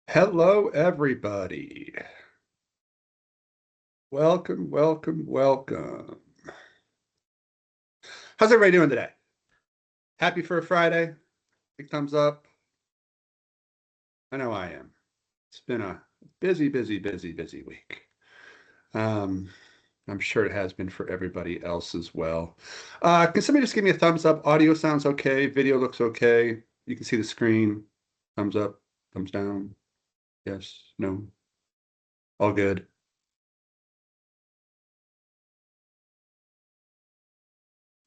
Hello, everybody. Welcome, welcome, welcome. How's everybody doing today? Happy for a Friday? Big thumbs up. I know I am. It's been a busy, busy, busy, busy week. Um, I'm sure it has been for everybody else as well. Can somebody just give me a thumbs up? Audio sounds okay. Video looks okay. You can see the screen. Thumbs up, thumbs down. Yes, no, all good.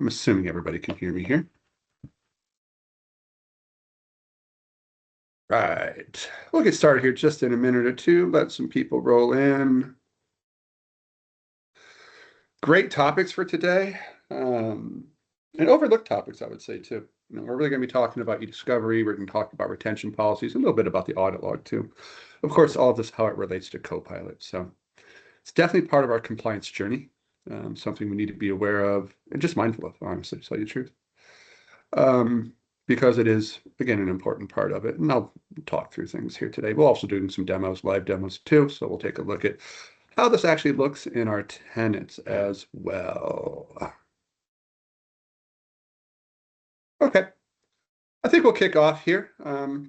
I'm assuming everybody can hear me here. Right. We'll get started here just in a minute or two. Let some people roll in. Great topics for today. Um, and overlooked topics, I would say, too. We're really going to be talking about eDiscovery. We're going to talk about retention policies, a little bit about the audit log, too. Of course, all of this, how it relates to Copilot. So it's definitely part of our compliance journey, something we need to be aware of and just mindful of, honestly, to tell you the truth. Um, because it is, again, an important part of it. And I'll talk through things here today. We'll also do some demos, live demos too. So we'll take a look at how this actually looks in our tenants as well. Okay, I think we'll kick off here.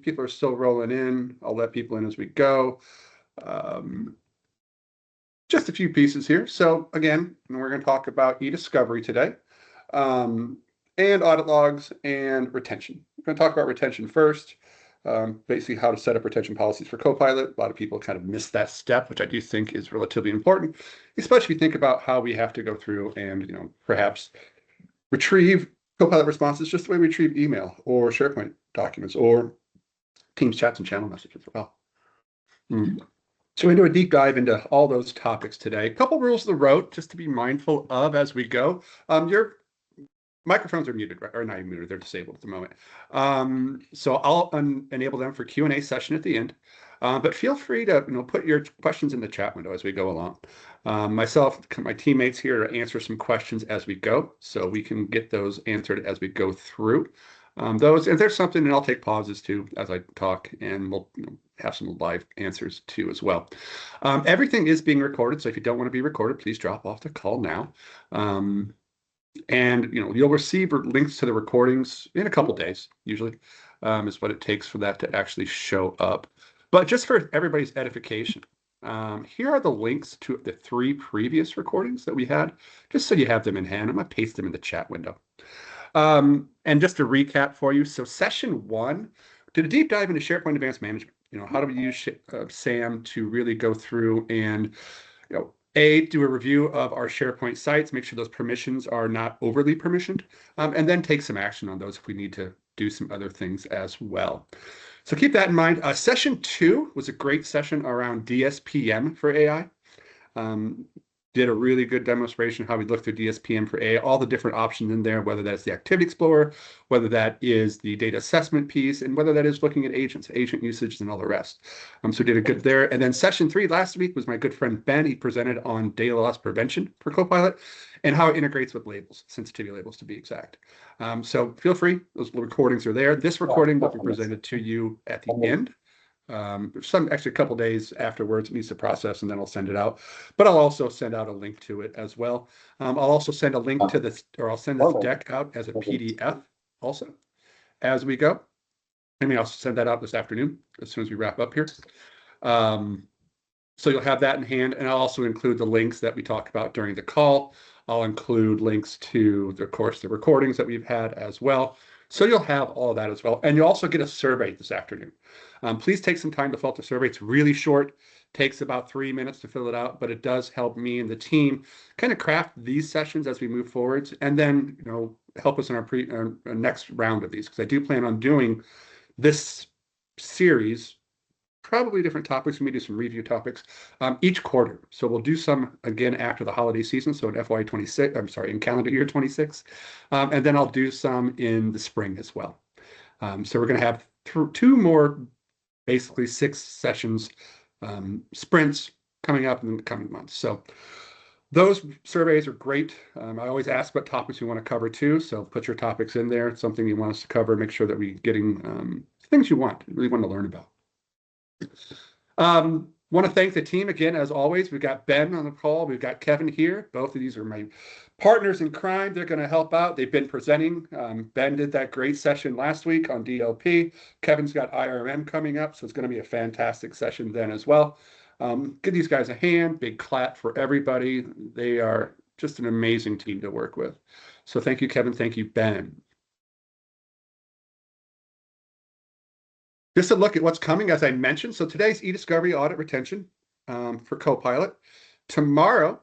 People are still rolling in. I'll let people in as we go. Um, just a few pieces here. So again, we're going to talk about eDiscovery today. Um, and audit logs and retention. We're going to talk about retention first, basically how to set up retention policies for Copilot. A lot of people kind of miss that step, which I do think is relatively important, especially if you think about how we have to go through and, perhaps retrieve Copilot responses just the way we retrieve email or SharePoint documents or Teams chats and channel messages as well. So we do a deep dive into all those topics today. A couple rules of the road just to be mindful of as we go. Your microphones are muted, right? Or not muted, they're disabled at the moment. So I'll enable them for Q&A session at the end. But feel free to put your questions in the chat window as we go along. Myself, my teammates here to answer some questions as we go, so we can get those answered as we go through. Those, if there's something, and I'll take pauses too as I talk, and we'll have some live answers too as well. Everything is being recorded, so if you don't want to be recorded, please drop off the call now. And you'll receive links to the recordings in a couple days, usually, is what it takes for that to actually show up. But just for everybody's edification, here are the links to the 3 previous recordings that we had, just so you have them in hand. I'm going to paste them in the chat window. And just to recap for you, so session 1 did a deep dive into SharePoint Advanced Management. How do we use SAM to really go through and do a review of our SharePoint sites, make sure those permissions are not overly permissioned, and then take some action on those if we need to do some other things as well. So keep that in mind. Session 2 was a great session around DSPM for AI. Did a really good demonstration how we look through DSPM for AI, all the different options in there, whether that's the Activity Explorer, whether that is the data assessment piece, and whether that is looking at agents, agent usage, and all the rest. So did a good there. And then session 3 last week was my good friend Ben. He presented on data loss prevention for Copilot and how it integrates with labels, sensitivity labels to be exact. So feel free, those recordings are there. This recording will be presented to you at the end. Actually a couple days afterwards, it needs to process, and then I'll send it out. But I'll also send out a link to it as well. I'll also send a link to this, or I'll send this deck out as a PDF also as we go. I mean, I'll send that out this afternoon as soon as we wrap up here. So you'll have that in hand, and I'll also include the links that we talked about during the call. I'll include links to, of course, the recordings that we've had as well. So you'll have all of that as well. And you'll also get a survey this afternoon. Please take some time to fill out the survey. It's really short, takes about 3 minutes to fill it out, but it does help me and the team kind of craft these sessions as we move forwards, and then help us in our next round of these, because I do plan on doing this series, probably different topics. We may do some review topics each quarter. So we'll do some again after the holiday season. So in FY26, I'm sorry, in calendar year 26. And then I'll do some in the spring as well. So we're going to have 2 more, basically 6 sessions, sprints coming up in the coming months. So those surveys are great. I always ask what topics you want to cover too. So put your topics in there. It's something you want us to cover. Make sure that we're getting things you really want to learn about. Want to thank the team again, as always. We've got Ben on the call. We've got Kevin here. Both of these are my partners in crime. They're going to help out. They've been presenting. Ben did that great session last week on DLP. Kevin's got IRM coming up, so it's going to be a fantastic session then as well. Give these guys a hand. Big clap for everybody. They are just an amazing team to work with. So thank you, Kevin. Thank you, Ben. Just a look at what's coming, as I mentioned. So today's eDiscovery audit retention for Copilot. Tomorrow,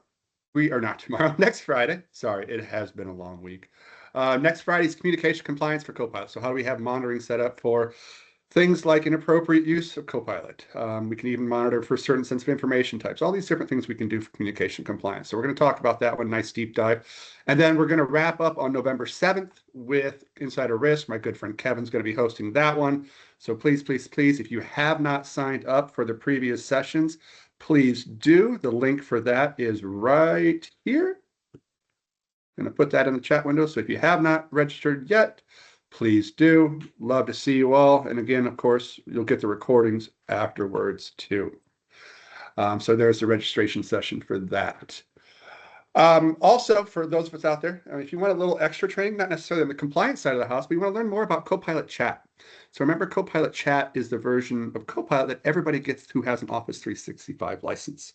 not tomorrow, next Friday. Sorry, it has been a long week. Next Friday's communication compliance for Copilot. So how do we have monitoring set up for things like inappropriate use of Copilot? We can even monitor for certain sensitive information types, all these different things we can do for communication compliance. So we're going to talk about that one, nice deep dive. And then we're going to wrap up on November 7th with Insider Risk. My good friend Kevin's going to be hosting that one. So please, please, please, if you have not signed up for the previous sessions, please do. The link for that is right here. I'm going to put that in the chat window. So if you have not registered yet, please do. Love to see you all. And again, of course, you'll get the recordings afterwards too. So there's the registration session for that. Also, for those of us out there, if you want a little extra training, not necessarily on the compliance side of the house, but you want to learn more about Copilot Chat. So remember, Copilot Chat is the version of Copilot that everybody gets who has an Office 365 license.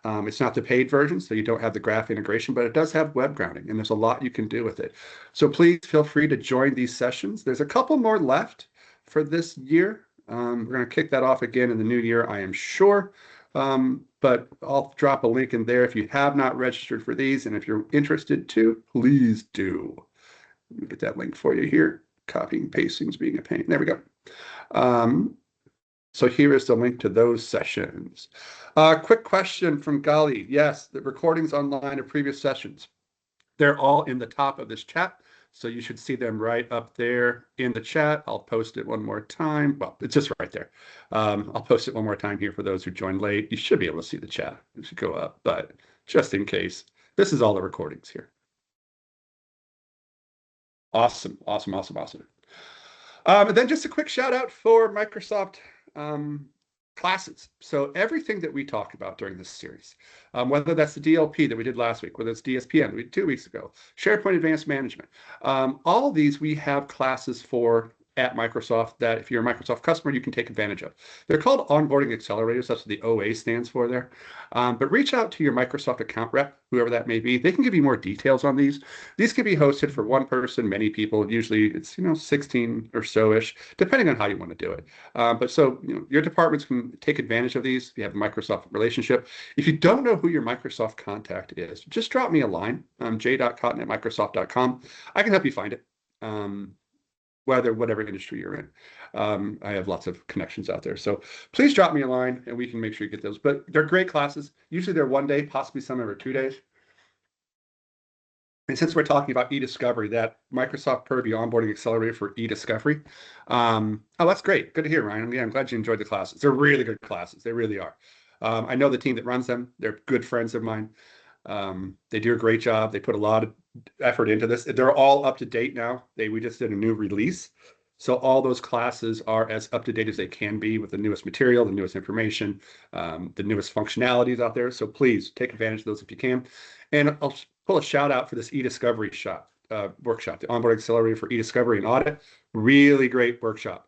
It's not the paid version, so you don't have the graph integration, but it does have web grounding, and there's a lot you can do with it. So please feel free to join these sessions. There's a couple more left for this year. We're going to kick that off again in the new year, I am sure. But I'll drop a link in there if you have not registered for these, and if you're interested too, please do. Let me get that link for you here. Copying and pasting is being a pain. There we go. So here is the link to those sessions. Quick question from Gali. Yes, the recordings online of previous sessions. They're all in the top of this chat. So you should see them right up there in the chat. I'll post it one more time. Well, it's just right there. I'll post it one more time here for those who joined late. You should be able to see the chat. It should go up, but just in case, this is all the recordings here. Awesome, awesome, awesome, awesome. And then just a quick shout out for Microsoft classes. So everything that we talk about during this series, whether that's the DLP that we did last week, whether it's DSPM we did 2 weeks ago, SharePoint Advanced Management, all of these we have classes for at Microsoft that if you're a Microsoft customer, you can take advantage of. They're called onboarding accelerators. That's what the OA stands for there. But reach out to your Microsoft account rep, whoever that may be. They can give you more details on these. These can be hosted for one person, many people. Usually it's 16 or so-ish, depending on how you want to do it. But so your departments can take advantage of these. You have a Microsoft relationship. If you don't know who your Microsoft contact is, just drop me a line. j.cotton@microsoft.com. I can help you find it. Whatever industry you're in. I have lots of connections out there. So please drop me a line and we can make sure you get those. But they're great classes. Usually they're 1 day, possibly some over 2 days. And since we're talking about eDiscovery, that Microsoft Purview onboarding accelerator for eDiscovery. Oh, that's great. Good to hear, Ryan. Yeah, I'm glad you enjoyed the classes. They're really good classes. They really are. I know the team that runs them. They're good friends of mine. They do a great job. They put a lot of effort into this. They're all up to date now. We just did a new release. So all those classes are as up to date as they can be with the newest material, the newest information, the newest functionalities out there. So please take advantage of those if you can. And I'll pull a shout out for this eDiscovery workshop, the onboarding accelerator for eDiscovery and audit. Really great workshop.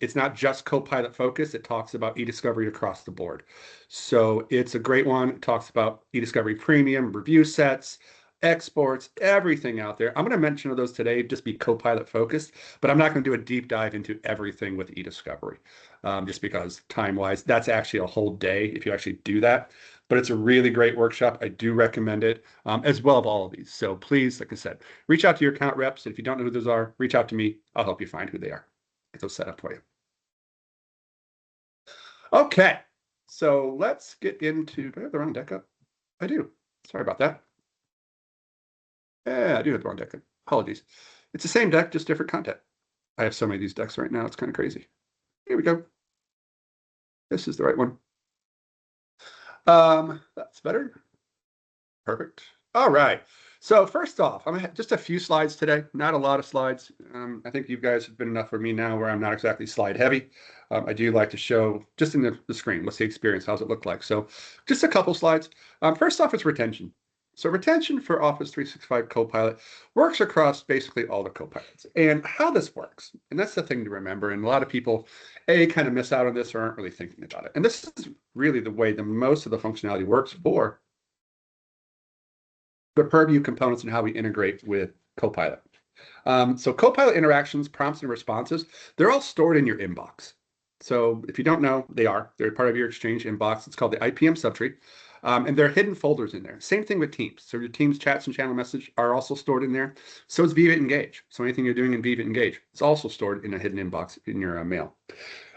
It's not just Copilot focused. It talks about eDiscovery across the board. So it's a great one. It talks about eDiscovery Premium, review sets, exports, everything out there. I'm going to mention those today, just be Copilot focused, but I'm not going to do a deep dive into everything with eDiscovery, just because time-wise, that's actually a whole day if you actually do that. But it's a really great workshop. I do recommend it, as well as all of these. So please, like I said, reach out to your account reps. If you don't know who those are, reach out to me. I'll help you find who they are. Get those set up for you. Okay, so let's get into, do I have the wrong deck up? I do. Sorry about that. Yeah, I do have the wrong deck up. Apologies. It's the same deck, just different content. I have so many of these decks right now. It's kind of crazy. Here we go. This is the right one. That's better. Perfect. All right. So first off, I'm gonna have just a few slides today, not a lot of slides. I think you guys have been enough for me now where I'm not exactly slide heavy. I do like to show just in the screen, what's the experience, how's it look like? So just a couple slides. First off, it's retention. So retention for Office 365 Copilot works across basically all the Copilots. And how this works, and that's the thing to remember, and a lot of people, kind of miss out on this or aren't really thinking about it. And this is really the way the most of the functionality works for the Purview components and how we integrate with Copilot. So Copilot interactions, prompts, and responses, they're all stored in your inbox. So if you don't know, they're part of your Exchange inbox. It's called the IPM subtree. And there are hidden folders in there. Same thing with Teams. So your Teams chats and channel message are also stored in there. So is Viva Engage. So anything you're doing in Viva Engage, it's also stored in a hidden inbox in your mail.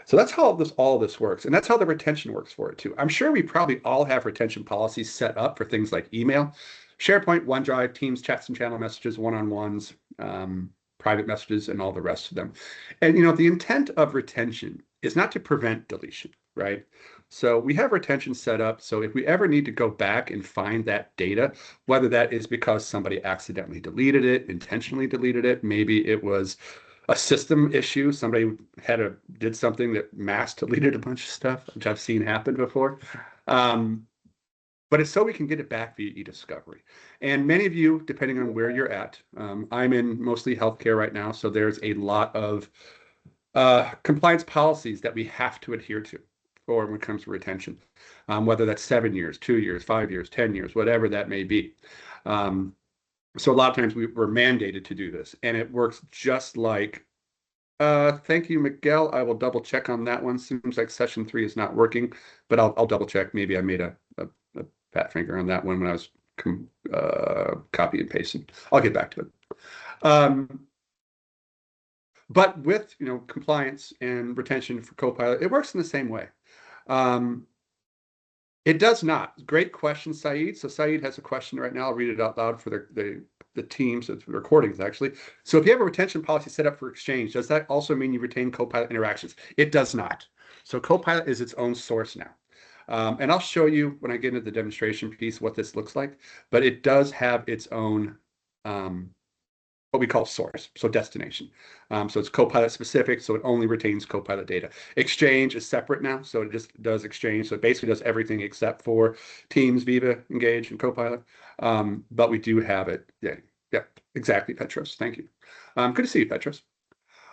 So that's how all this works. And that's how the retention works for it too. I'm sure we probably all have retention policies set up for things like email, SharePoint, OneDrive, Teams, chats and channel messages, one-on-ones, private messages, and all the rest of them. And the intent of retention is not to prevent deletion, right? So we have retention set up. So if we ever need to go back and find that data, whether that is because somebody accidentally deleted it, intentionally deleted it, maybe it was a system issue, somebody did something that mass deleted a bunch of stuff, which I've seen happen before. But it's so we can get it back via eDiscovery. And many of you, depending on where you're at, I'm in mostly healthcare right now, so there's a lot of compliance policies that we have to adhere to for when it comes to retention, whether that's 7 years, 2 years, 5 years, 10 years, whatever that may be. So a lot of times we're mandated to do this, and it works just like, thank you, Miguel. I will double check on that one. Seems like session 3 is not working, but I'll double check. Maybe I made a fat finger on that one when I was copy and pasting. I'll get back to it. But with compliance and retention for Copilot, it works in the same way. It does not. Great question, Saeed. So Saeed has a question right now. I'll read it out loud for the teams, the recordings actually. So if you have a retention policy set up for Exchange, does that also mean you retain Copilot interactions? It does not. So Copilot is its own source now. And I'll show you when I get into the demonstration piece what this looks like, but it does have its own what we call source, so destination. So it's Copilot specific, so it only retains Copilot data. Exchange is separate now, so it just does Exchange. So it basically does everything except for Teams, Viva, Engage, and Copilot. But we do have it. Yeah, exactly, Petros. Thank you. Good to see you, Petros.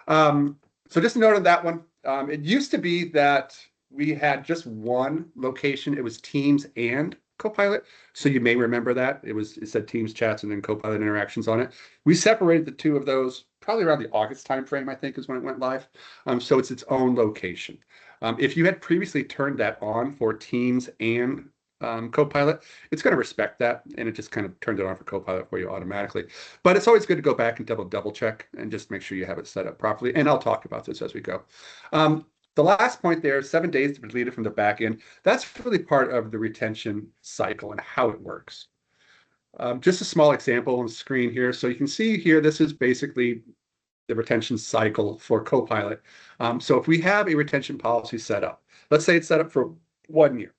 So just a note on that one. It used to be that we had just one location. It was Teams and Copilot. So you may remember that. It said Teams chats and then Copilot interactions on it. We separated the two of those probably around the August timeframe, I think, is when it went live. So it's its own location. If you had previously turned that on for Teams and Copilot, it's going to respect that, and it just kind of turned it on for Copilot for you automatically. But it's always good to go back and double check and just make sure you have it set up properly. And I'll talk about this as we go. The last point there, 7 days to be deleted from the back end, that's really part of the retention cycle and how it works. Just a small example on the screen here. So you can see here, this is basically the retention cycle for Copilot. So if we have a retention policy set up, let's say it's set up for 1 year.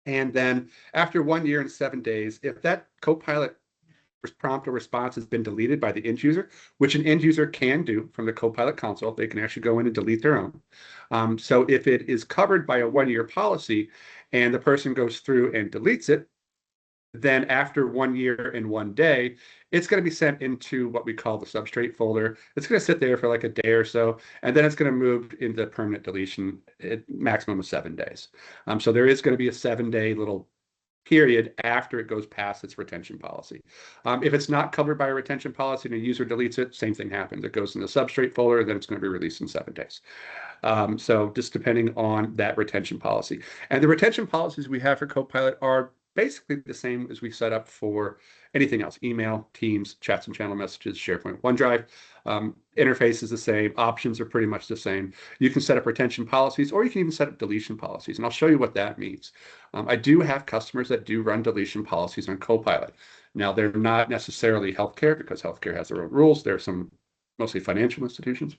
And then after 1 year and 7 days, if that Copilot prompt or response has been deleted by the end user, which an end user can do from the Copilot console, they can actually go in and delete their own. So if it is covered by a 1 year policy and the person goes through and deletes it, then after 1 year and 1 day, it's going to be sent into what we call the substrate folder. It's going to sit there for like a day or so, and then it's going to move into permanent deletion at maximum of 7 days. So there is going to be a 7-day little period after it goes past its retention policy. If it's not covered by a retention policy and a user deletes it, same thing happens. It goes in the substrate folder, and then it's going to be released in 7 days. So just depending on that retention policy. And the retention policies we have for Copilot are basically the same as we set up for anything else: email, Teams, chats and channel messages, SharePoint, OneDrive. Interface is the same. Options are pretty much the same. You can set up retention policies, or you can even set up deletion policies. And I'll show you what that means. I do have customers that do run deletion policies on Copilot. Now, they're not necessarily healthcare, because healthcare has their own rules. There are some mostly financial institutions.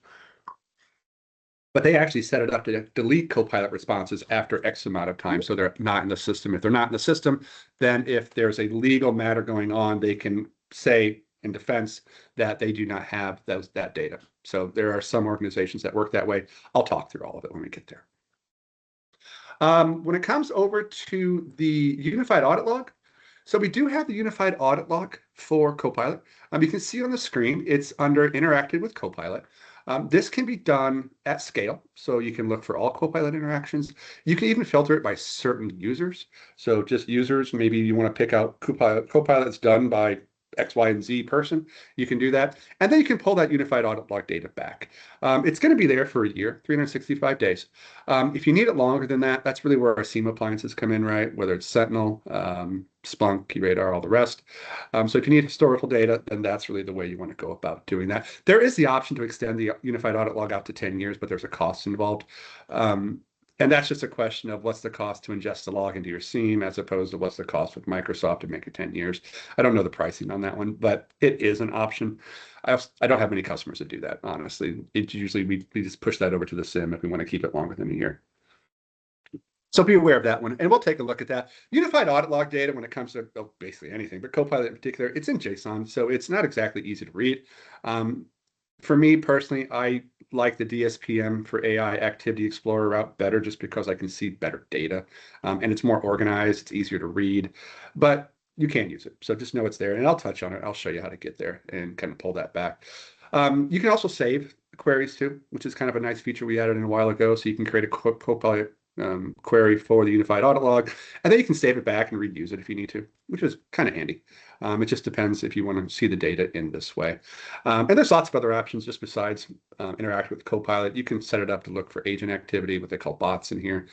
But they actually set it up to delete Copilot responses after X amount of time, so they're not in the system. If they're not in the system, then if there's a legal matter going on, they can say in defense that they do not have that data. So there are some organizations that work that way. I'll talk through all of it when we get there. When it comes over to the unified audit log, so we do have the unified audit log for Copilot. You can see on the screen, it's under interactive with Copilot. This can be done at scale, so you can look for all Copilot interactions. You can even filter it by certain users. So just users, maybe you want to pick out Copilot's done by X, Y, and Z person, you can do that. And then you can pull that unified audit log data back. It's going to be there for a year, 365 days. If you need it longer than that, that's really where our SIEM appliances come in, right? Whether it's Sentinel, Splunk, QRadar, all the rest. So if you need historical data, then that's really the way you want to go about doing that. There is the option to extend the unified audit log out to 10 years, but there's a cost involved. And that's just a question of what's the cost to ingest the log into your SIEM as opposed to what's the cost with Microsoft to make it 10 years. I don't know the pricing on that one, but it is an option. I don't have many customers that do that, honestly. It's usually we just push that over to the SIEM if we want to keep it longer than a year. So be aware of that one, and we'll take a look at that. Unified audit log data when it comes to basically anything, but Copilot in particular, it's in JSON, so it's not exactly easy to read. For me personally, I like the DSPM for AI Activity Explorer route better just because I can see better data, and it's more organized, it's easier to read, but you can use it. So just know it's there, and I'll touch on it. I'll show you how to get there and kind of pull that back. You can also save queries too, which is kind of a nice feature we added in a while ago. So you can create a Copilot query for the unified audit log, and then you can save it back and reuse it if you need to, which is kind of handy. It just depends if you want to see the data in this way. And there's lots of other options just besides interact with Copilot. You can set it up to look for agent activity, what they call bots in here,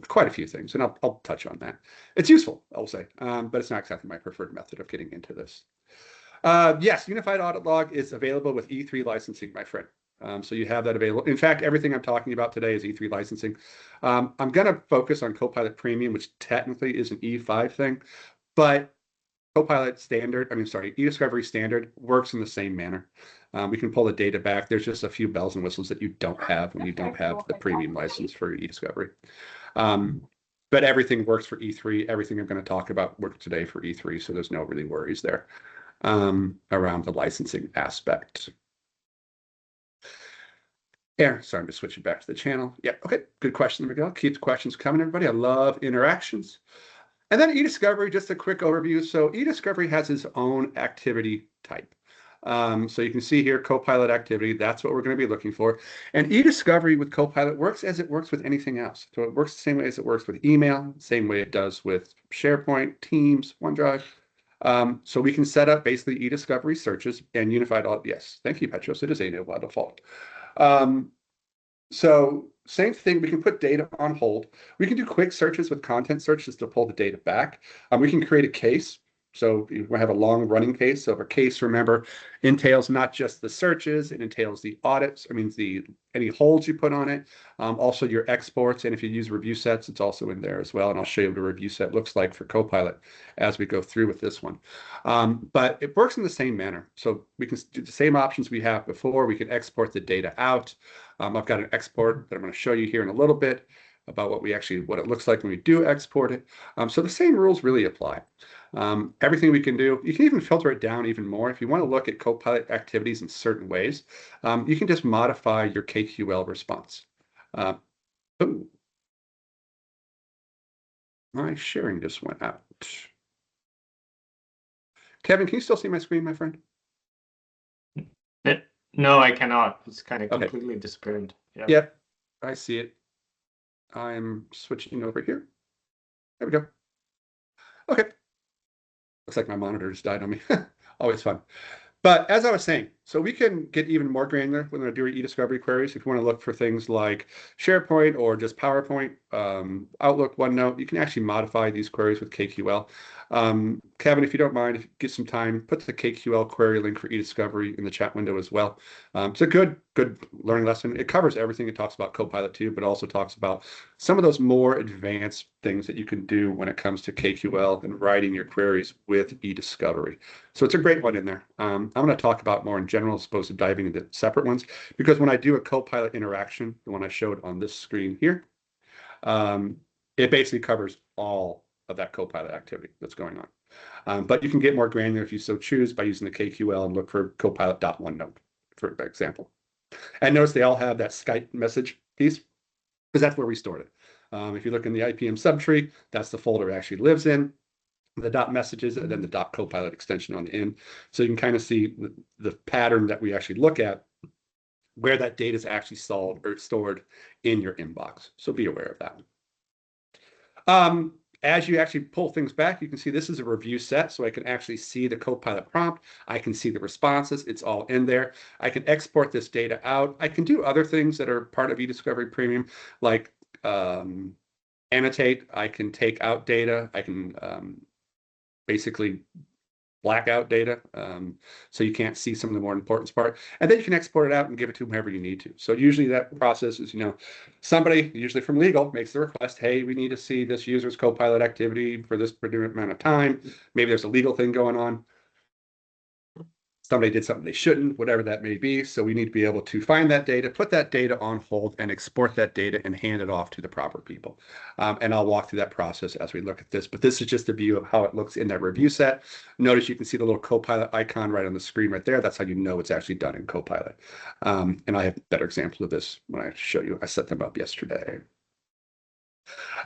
quite a few things, and I'll touch on that. It's useful, I'll say, but it's not exactly my preferred method of getting into this. Yes, unified audit log is available with E3 licensing, my friend. So you have that available. In fact, everything I'm talking about today is E3 licensing. I'm going to focus on Copilot Premium, which technically is an E5 thing, but Copilot Standard, eDiscovery Standard works in the same manner. We can pull the data back. There's just a few bells and whistles that you don't have when you don't have the premium license for eDiscovery. But everything works for E3. Everything I'm going to talk about works today for E3, so there's no really worries there around the licensing aspect. Yeah, sorry, I'm just switching back to the channel. Yeah, okay, good question, Miguel. Keep the questions coming, everybody. I love interactions. And then eDiscovery, just a quick overview. So eDiscovery has its own activity type. So you can see here, Copilot activity, that's what we're going to be looking for. And eDiscovery with Copilot works as it works with anything else. So it works the same way as it works with email, same way it does with SharePoint, Teams, OneDrive. So we can set up basically eDiscovery searches and unified audit. Yes, thank you, Petros. It is a by default. So same thing, we can put data on hold. We can do quick searches with content searches to pull the data back. We can create a case. So you have a long running case. So if a case, remember, entails not just the searches, it entails the audits. Any holds you put on it, also your exports. And if you use review sets, it's also in there as well. And I'll show you what a review set looks like for Copilot as we go through with this one. But it works in the same manner. So we can do the same options we have before. We can export the data out. I've got an export that I'm going to show you here in a little bit about what it looks like when we do export it. So the same rules really apply. Everything we can do, you can even filter it down even more. If you want to look at Copilot activities in certain ways, you can just modify your KQL response. My sharing just went out. Kevin, can you still see my screen, my friend? No, I cannot. It's kind of completely disappeared. Yeah. Yep, I see it. I'm switching over here. There we go. Okay. Looks like my monitor just died on me. Always fun. But as I was saying, so we can get even more granular when we're doing eDiscovery queries. If you want to look for things like SharePoint or just PowerPoint, Outlook, OneNote, you can actually modify these queries with KQL. Kevin, if you don't mind, if you get some time, put the KQL query link for eDiscovery in the chat window as well. It's a good learning lesson. It covers everything. It talks about Copilot too, but also talks about some of those more advanced things that you can do when it comes to KQL and writing your queries with eDiscovery. So it's a great one in there. I'm going to talk about more in general as opposed to diving into separate ones, because when I do a Copilot interaction, the one I showed on this screen here, it basically covers all of that Copilot activity that's going on. But you can get more granular if you so choose by using the KQL and look for Copilot.OneNote, for example. And notice they all have that Skype message piece because that's where we stored it. If you look in the IPM subtree, that's the folder it actually lives in, the dot messages, and then the dot Copilot extension on the end. So you can kind of see the pattern that we actually look at, where that data is actually stored in your inbox. So be aware of that. As you actually pull things back, you can see this is a review set, so I can actually see the Copilot prompt. I can see the responses. It's all in there. I can export this data out. I can do other things that are part of eDiscovery Premium, like annotate. I can take out data. I can basically blackout data, so you can't see some of the more important part. And then you can export it out and give it to whomever you need to. So usually that process is, somebody, usually from legal, makes the request, hey, we need to see this user's Copilot activity for this particular amount of time. Maybe there's a legal thing going on. Somebody did something they shouldn't, whatever that may be. So we need to be able to find that data, put that data on hold, and export that data and hand it off to the proper people. And I'll walk through that process as we look at this. But this is just a view of how it looks in that review set. Notice you can see the little Copilot icon right on the screen right there. That's how you know it's actually done in Copilot. And I have better examples of this when I show you. I set them up yesterday.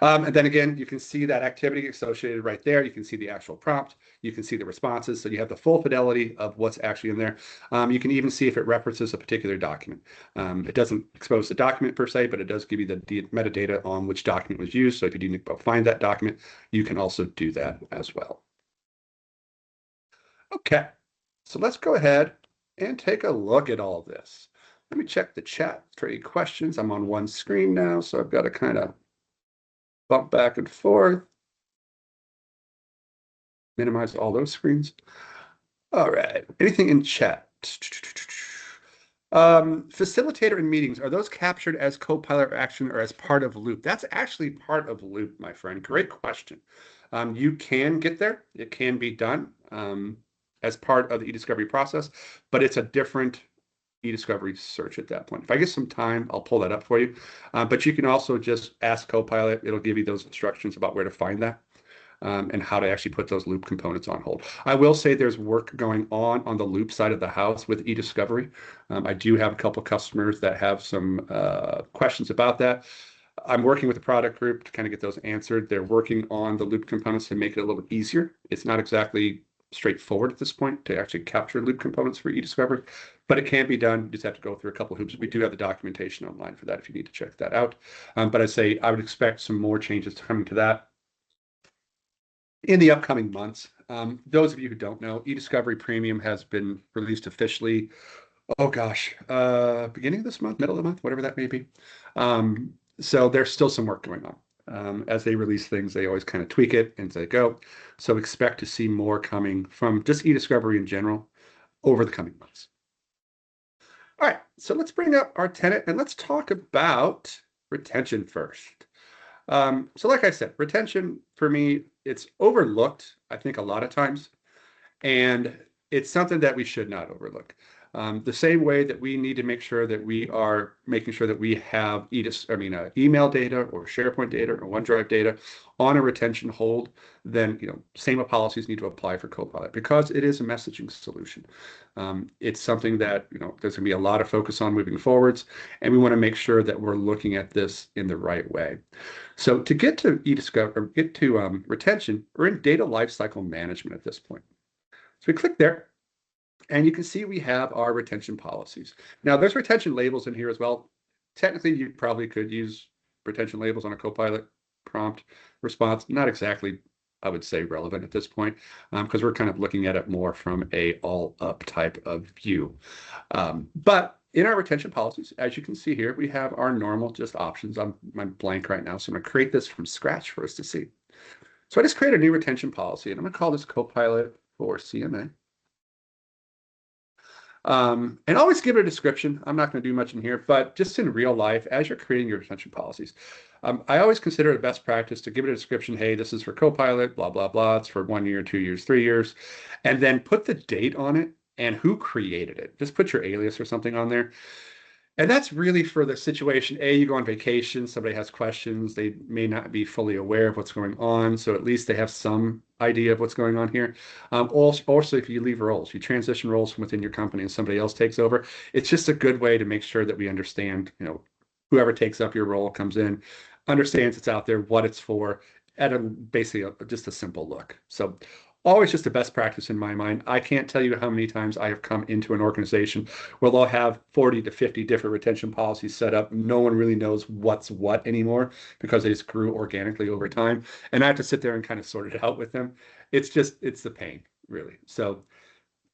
And then again, you can see that activity associated right there. You can see the actual prompt. You can see the responses. So you have the full fidelity of what's actually in there. You can even see if it references a particular document. It doesn't expose the document per se, but it does give you the metadata on which document was used. So if you do need to find that document, you can also do that as well. Okay, so let's go ahead and take a look at all of this. Let me check the chat for any questions. I'm on one screen now, so I've got to kind of bump back and forth. Minimize all those screens. All right. Anything in chat? Facilitator in meetings, are those captured as Copilot action or as part of Loop? That's actually part of Loop, my friend. Great question. You can get there. It can be done as part of the eDiscovery process, but it's a different eDiscovery search at that point. If I get some time, I'll pull that up for you. But you can also just ask Copilot. It'll give you those instructions about where to find that and how to actually put those Loop components on hold. I will say there's work going on the Loop side of the house with eDiscovery. I do have a couple of customers that have some questions about that. I'm working with the product group to kind of get those answered. They're working on the Loop components to make it a little bit easier. It's not exactly straightforward at this point to actually capture Loop components for eDiscovery, but it can be done. You just have to go through a couple of hoops. We do have the documentation online for that if you need to check that out. But I'd say I would expect some more changes coming to that in the upcoming months. Those of you who don't know, eDiscovery Premium has been released officially, beginning of this month, middle of the month, whatever that may be. So there's still some work going on. As they release things, they always kind of tweak it as they go. So expect to see more coming from just eDiscovery in general over the coming months. All right, so let's bring up our tenant and let's talk about retention first. So like I said, retention for me, it's overlooked, I think, a lot of times, and it's something that we should not overlook. The same way that we need to make sure that we are making sure that we have email data or SharePoint data or OneDrive data on a retention hold, then same policies need to apply for Copilot because it is a messaging solution. It's something that there's going to be a lot of focus on moving forwards, and we want to make sure that we're looking at this in the right way. So to get to eDiscovery, or get to retention, we're in data lifecycle management at this point. So we click there. And you can see we have our retention policies. Now, there's retention labels in here as well. Technically, you probably could use retention labels on a Copilot prompt response. Not exactly, I would say, relevant at this point, because we're kind of looking at it more from a all-up type of view. But in our retention policies, as you can see here, we have our normal just options. I'm blank right now, so I'm going to create this from scratch for us to see. So I just create a new retention policy, and I'm going to call this Copilot for CMA. And always give it a description. I'm not going to do much in here, but just in real life, as you're creating your retention policies, I always consider it a best practice to give it a description. Hey, this is for Copilot, blah, blah, blah. It's for 1 year, 2 years, 3 years, and then put the date on it and who created it. Just put your alias or something on there. And that's really for the situation. A, you go on vacation, somebody has questions, they may not be fully aware of what's going on, so at least they have some idea of what's going on here. Also, if you leave roles, you transition roles from within your company and somebody else takes over, it's just a good way to make sure that we understand, whoever takes up your role comes in, understands it's out there, what it's for, at just a simple look. So always just a best practice in my mind. I can't tell you how many times I have come into an organization where they'll have 40 to 50 different retention policies set up. No one really knows what's what anymore because they just grew organically over time. And I have to sit there and kind of sort it out with them. It's the pain, really. So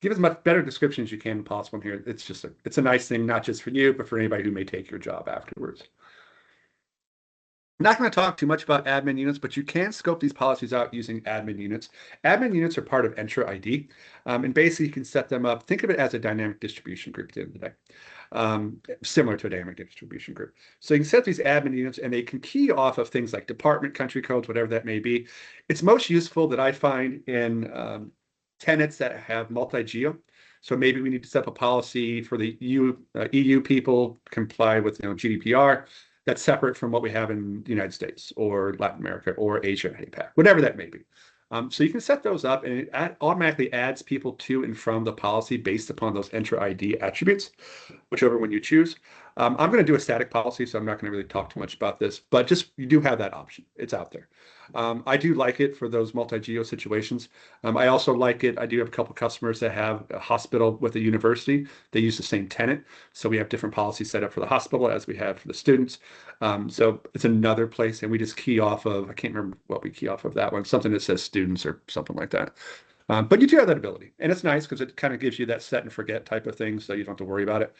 give as much better description as you can possible here. It's a nice thing, not just for you, but for anybody who may take your job afterwards. I'm not going to talk too much about admin units, but you can scope these policies out using admin units. Admin units are part of Entra ID, and basically you can set them up. Think of it as a dynamic distribution group at the end of the day, similar to a dynamic distribution group. So you can set these admin units, and they can key off of things like department, country codes, whatever that may be. It's most useful that I find in tenants that have multi-geo. So maybe we need to set up a policy for the EU people comply with GDPR that's separate from what we have in the United States or Latin America or Asia and APAC, whatever that may be. So you can set those up, and it automatically adds people to and from the policy based upon those Entra ID attributes, whichever one you choose. I'm going to do a static policy, so I'm not going to really talk too much about this, but you do have that option. It's out there. I do like it for those multi-geo situations. I also like it. I do have a couple customers that have a hospital with a university. They use the same tenant. So we have different policies set up for the hospital as we have for the students. So it's another place, and we just key off of, I can't remember what we key off of that one, something that says students or something like that. But you do have that ability, and it's nice because it kind of gives you that set and forget type of thing, so you don't have to worry about it.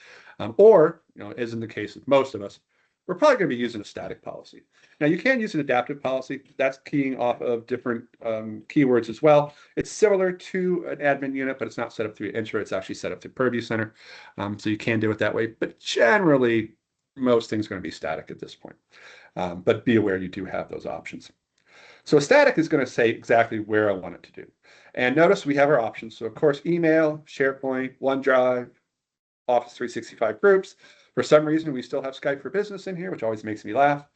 Or, as in the case of most of us, we're probably going to be using a static policy. Now, you can use an adaptive policy. That's keying off of different keywords as well. It's similar to an admin unit, but it's not set up through Entra. It's actually set up through Purview Center. So you can do it that way. But generally, most things are going to be static at this point. But be aware you do have those options. So a static is going to say exactly where I want it to do. And notice we have our options. So, of course, email, SharePoint, OneDrive, Office 365 groups. For some reason, we still have Skype for Business in here, which always makes me laugh.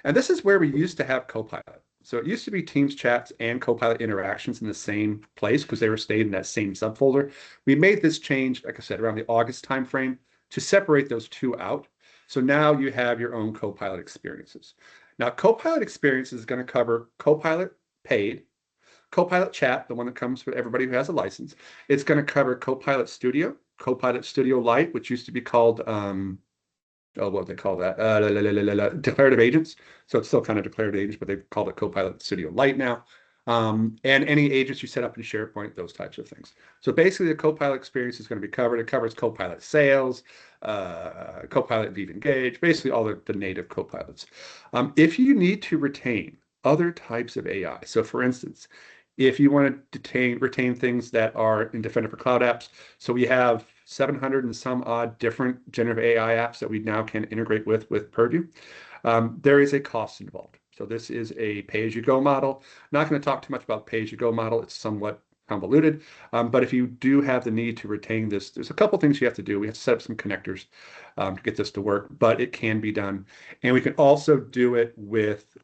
And this is where we used to have Copilot. So it used to be Teams chats and Copilot interactions in the same place because they were stayed in that same subfolder. We made this change, like I said, around the August timeframe to separate those two out. So now you have your own Copilot experiences. Now, Copilot experience is going to cover Copilot paid, Copilot chat, the one that comes for everybody who has a license. It's going to cover Copilot Studio, Copilot Studio Lite, which used to be called, what they call that? Declarative agents. So it's still kind of declarative agents, but they've called it Copilot Studio Lite now. And any agents you set up in SharePoint, those types of things. So basically, the Copilot experience is going to be covered. It covers Copilot Sales, Copilot Vive Engage, basically all the native Copilots. If you need to retain other types of AI, so for instance, if you want to retain things that are in Defender for Cloud apps, so we have 700 and some odd different generative AI apps that we now can integrate with Purview. There is a cost involved. So this is a pay-as-you-go model. Not going to talk too much about pay-as-you-go model. It's somewhat convoluted. But if you do have the need to retain this, there's a couple things you have to do. We have to set up some connectors to get this to work, but it can be done. And we can also do it with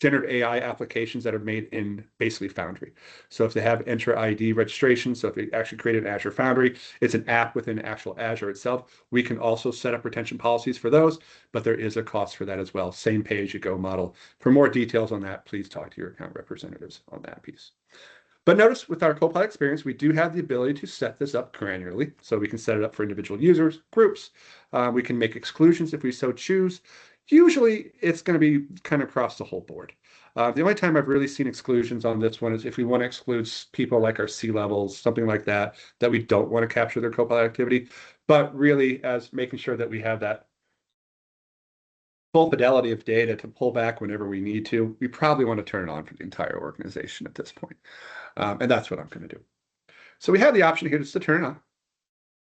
generative AI applications that are made in basically Foundry. So if they have Entra ID registration, so if they actually created an Azure Foundry, it's an app within actual Azure itself. We can also set up retention policies for those, but there is a cost for that as well. Same pay-as-you-go model. For more details on that, please talk to your account representatives on that piece. But notice with our Copilot experience, we do have the ability to set this up granularly. So we can set it up for individual users, groups. We can make exclusions if we so choose. Usually it's going to be kind of across the whole board. The only time I've really seen exclusions on this one is if we want to exclude people like our C-levels, something like that, that we don't want to capture their Copilot activity. But really, as making sure that we have that full fidelity of data to pull back whenever we need to, we probably want to turn it on for the entire organization at this point. And that's what I'm going to do. So we have the option here just to turn it on.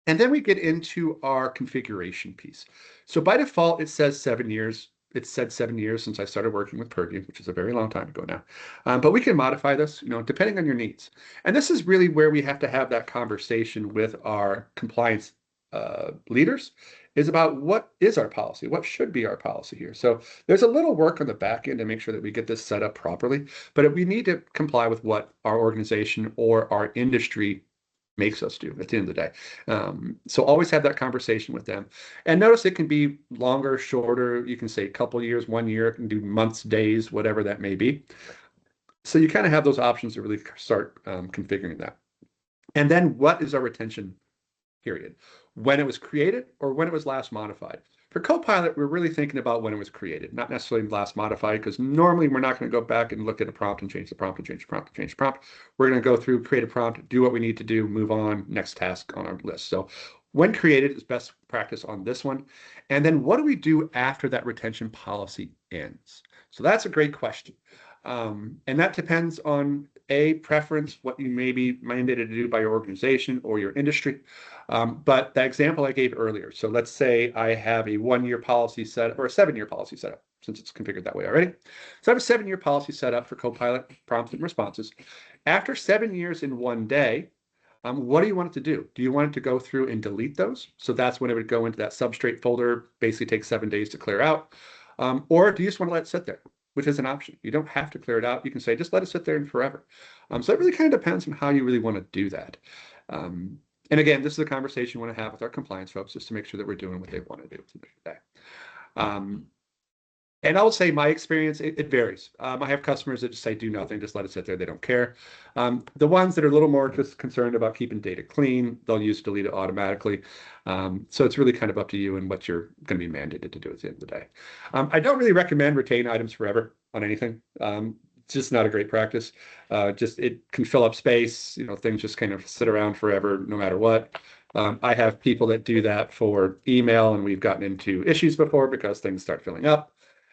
And then we get into our configuration piece. So by default, it says 7 years. It's said 7 years since I started working with Purview, which is a very long time ago now. But we can modify this, depending on your needs. And this is really where we have to have that conversation with our compliance leaders is about what is our policy, what should be our policy here. So there's a little work on the back end to make sure that we get this set up properly, but we need to comply with what our organization or our industry makes us do at the end of the day. So always have that conversation with them. And notice it can be longer, shorter. You can say a couple years, 1 year, it can do months, days, whatever that may be. So you kind of have those options to really start configuring that. And then what is our retention period? When it was created or when it was last modified? For Copilot, we're really thinking about when it was created, not necessarily last modified, because normally we're not going to go back and look at a prompt and change the prompt and change the prompt and change the prompt. We're going to go through, create a prompt, do what we need to do, move on, next task on our list. So when created is best practice on this one. And then what do we do after that retention policy ends? So that's a great question. And that depends on a preference, what you may be mandated to do by your organization or your industry. But that example I gave earlier. So let's say I have a 1-year policy set or a 7-year policy set up, since it's configured that way already. So I have a 7-year policy set up for Copilot prompts and responses. After 7 years in 1 day, what do you want it to do? Do you want it to go through and delete those? So that's when it would go into that substrate folder, basically takes 7 days to clear out. Or do you just want to let it sit there? Which is an option. You don't have to clear it out. You can say, just let it sit there and forever. So it really kind of depends on how you really want to do that. And again, this is a conversation we want to have with our compliance folks just to make sure that we're doing what they want to do today. And I will say my experience, it varies. I have customers that just say, do nothing, just let it sit there. They don't care. The ones that are a little more just concerned about keeping data clean, they'll use delete it automatically. So it's really kind of up to you and what you're going to be mandated to do at the end of the day. I don't really recommend retain items forever on anything. It's just not a great practice. Just it can fill up space. Things just kind of sit around forever, no matter what. I have people that do that for email, and we've gotten into issues before because things start filling up.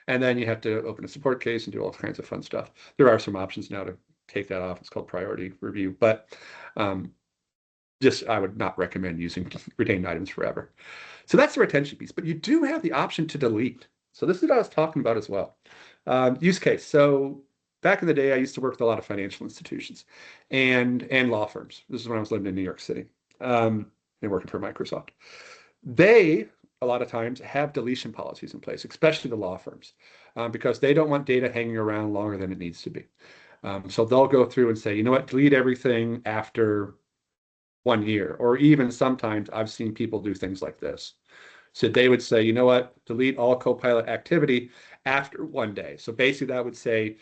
And then you have to open a support case and do all kinds of fun stuff. There are some options now to take that off. It's called priority review, but I would not recommend using retained items forever. So that's the retention piece, but you do have the option to delete. So this is what I was talking about as well. Use case. So back in the day, I used to work with a lot of financial institutions and law firms. This is when I was living in New York City and working for Microsoft. They a lot of times have deletion policies in place, especially the law firms, because they don't want data hanging around longer than it needs to be. So they'll go through and say, you know what, delete everything after 1 year, or even sometimes I've seen people do things like this. So they would say, you know what, delete all Copilot activity after 1 day. So basically that would say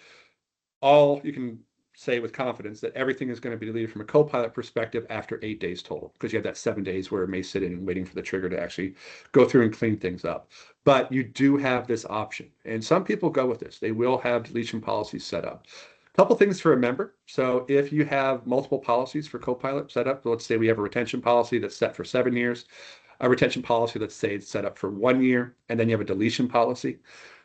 you can say with confidence that everything is going to be deleted from a Copilot perspective after 8 days total, because you have that 7 days where it may sit in and waiting for the trigger to actually go through and clean things up. But you do have this option, and some people go with this. They will have deletion policies set up. A couple things to remember. So if you have multiple policies for Copilot set up, let's say we have a retention policy that's set for 7 years, a retention policy, let's say it's set up for 1 year, and then you have a deletion policy.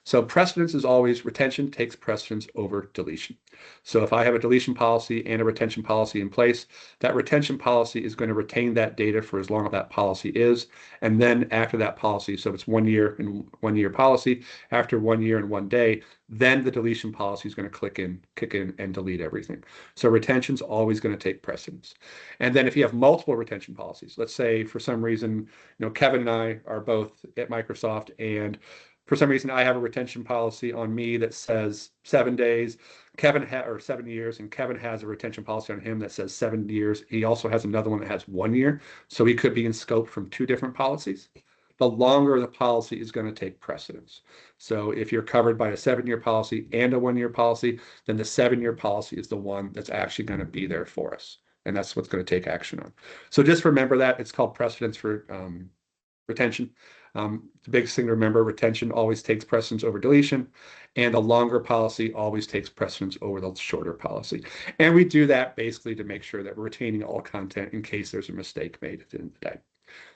So precedence is always retention takes precedence over deletion. So if I have a deletion policy and a retention policy in place, that retention policy is going to retain that data for as long as that policy is. And then after that policy, so if it's 1 year and 1 year policy, after 1 year and 1 day, then the deletion policy is going to kick in and delete everything. So retention is always going to take precedence. And then if you have multiple retention policies, let's say for some reason, Kevin and I are both at Microsoft, and for some reason, I have a retention policy on me that says 7 days, or 7 years, and Kevin has a retention policy on him that says 7 years. He also has another one that has 1 year. So he could be in scope from 2 different policies. The longer the policy is going to take precedence. So if you're covered by a 7-year policy and a 1 year policy, then the 7-year policy is the one that's actually going to be there for us. And that's what's going to take action on. So just remember that it's called precedence for retention. The biggest thing to remember, retention always takes precedence over deletion, and a longer policy always takes precedence over the shorter policy. And we do that basically to make sure that we're retaining all content in case there's a mistake made at the end of the day.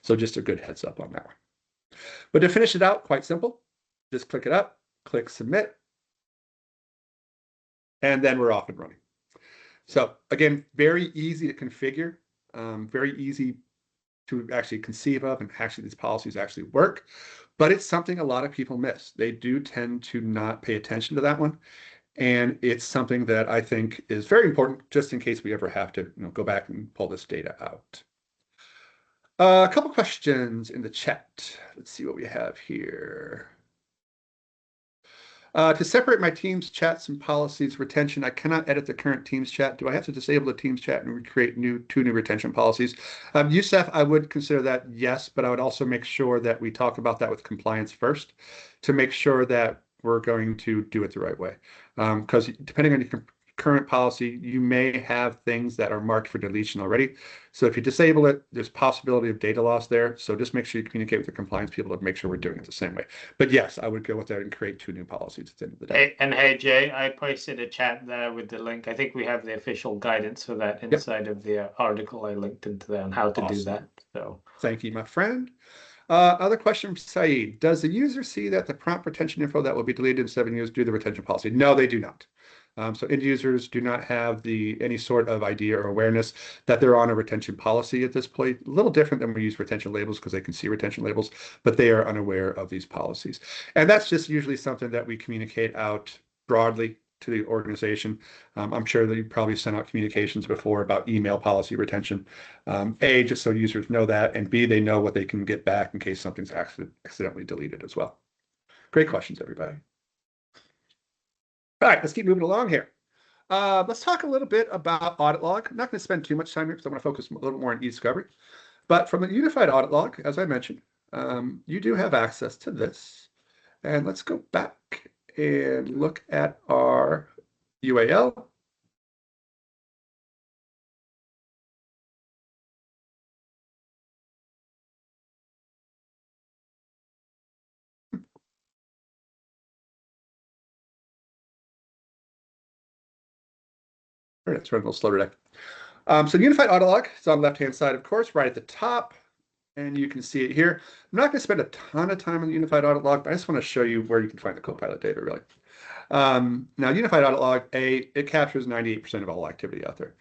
So just a good heads up on that one. But to finish it out, quite simple. Just click it up, click submit, and then we're off and running. So again, very easy to configure, very easy to actually conceive of, and actually these policies actually work, but it's something a lot of people miss. They do tend to not pay attention to that one. And it's something that I think is very important just in case we ever have to go back and pull this data out. A couple questions in the chat. Let's see what we have here. To separate my Teams chats and policies retention, I cannot edit the current Teams chat. Do I have to disable the Teams chat and create two new retention policies? Youssef, I would consider that yes, but I would also make sure that we talk about that with compliance first to make sure that we're going to do it the right way. Because depending on your current policy, you may have things that are marked for deletion already. So if you disable it, there's possibility of data loss there. So just make sure you communicate with the compliance people to make sure we're doing it the same way. But yes, I would go with that and create two new policies at the end of the day. Hey, Jay, I posted a chat there with the link. I think we have the official guidance for that inside of the article. I linked into there on how to do that. So thank you, my friend. Other question from Saeed. Does the user see that the prompt retention info that will be deleted in 7 years due to the retention policy? No, they do not. So end users do not have any sort of idea or awareness that they're on a retention policy at this point. A little different than we use retention labels because they can see retention labels, but they are unaware of these policies. And that's just usually something that we communicate out broadly to the organization. I'm sure that you probably sent out communications before about email policy retention. A, just so users know that, and B, they know what they can get back in case something's accidentally deleted as well. Great questions, everybody. All right, let's keep moving along here. Let's talk a little bit about audit log. I'm not going to spend too much time here because I want to focus a little more on eDiscovery. But from the unified audit log, as I mentioned, you do have access to this. And let's go back and look at our UAL. It's running a little slow today. So unified audit log is on the left-hand side, of course, right at the top. And you can see it here. I'm not going to spend a ton of time on the unified audit log, but I just want to show you where you can find the Copilot data, really. Now, unified audit log, it captures 98% of all activity out there.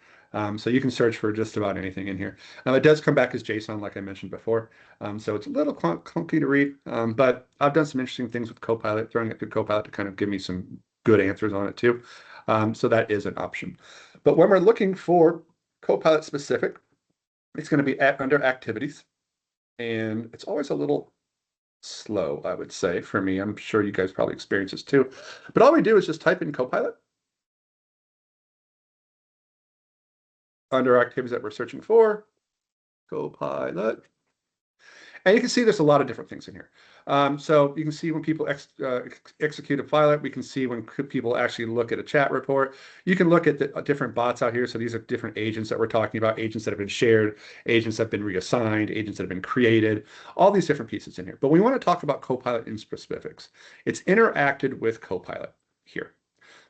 So you can search for just about anything in here. It does come back as JSON, like I mentioned before. So it's a little clunky to read, but I've done some interesting things with Copilot, throwing it to Copilot to kind of give me some good answers on it too. So that is an option. But when we're looking for Copilot specific, it's going to be under activities. And it's always a little slow, I would say, for me. I'm sure you guys probably experience this too. But all we do is just type in Copilot under activities that we're searching for, Copilot. And you can see there's a lot of different things in here. So you can see when people execute a pilot, we can see when people actually look at a chat report. You can look at the different bots out here. So these are different agents that we're talking about, agents that have been shared, agents that have been reassigned, agents that have been created, all these different pieces in here. But we want to talk about Copilot in specifics. It's interacted with Copilot here.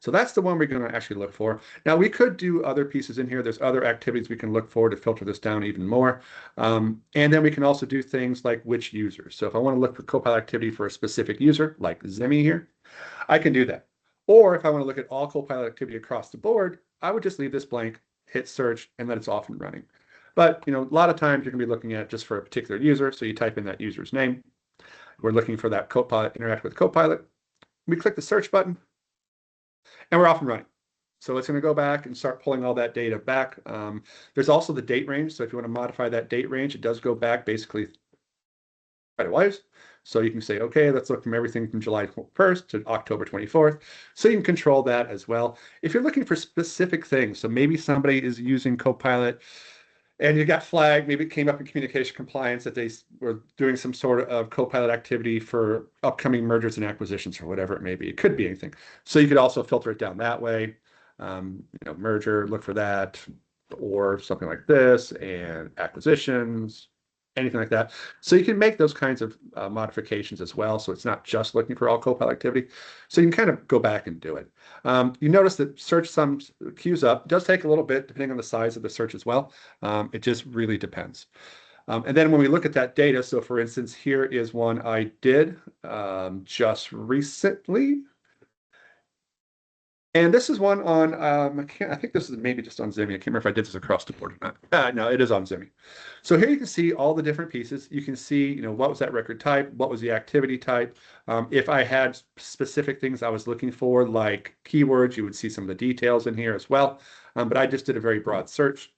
So that's the one we're going to actually look for. Now, we could do other pieces in here. There's other activities we can look for to filter this down even more. And then we can also do things like which users. So if I want to look for Copilot activity for a specific user, like Zemi here, I can do that. Or if I want to look at all Copilot activity across the board, I would just leave this blank, hit search, and then it's off and running. But a lot of times you're going to be looking at just for a particular user. So you type in that user's name. We're looking for that Copilot, interact with Copilot. We click the search button. And we're off and running. So it's going to go back and start pulling all that data back. There's also the date range. So if you want to modify that date range, it does go back basically quite a ways. So you can say, okay, let's look from everything from July 1st to October 24th. So you can control that as well. If you're looking for specific things, so maybe somebody is using Copilot and you got flagged, maybe it came up in communication compliance that they were doing some sort of Copilot activity for upcoming mergers and acquisitions or whatever it may be. It could be anything. So you could also filter it down that way. Merger, look for that, or something like this, and acquisitions, anything like that. So you can make those kinds of modifications as well. So it's not just looking for all Copilot activity. So you can kind of go back and do it. You notice that search sums queues up. It does take a little bit depending on the size of the search as well. It just really depends. And then when we look at that data, so for instance, here is one I did just recently. And this is one on, I think this is maybe just on Zemi. I can't remember if I did this across the board or not. No, it is on Zemi. So here you can see all the different pieces. You can see, what was that record type? What was the activity type? If I had specific things I was looking for, like keywords, you would see some of the details in here as well. But I just did a very broad search.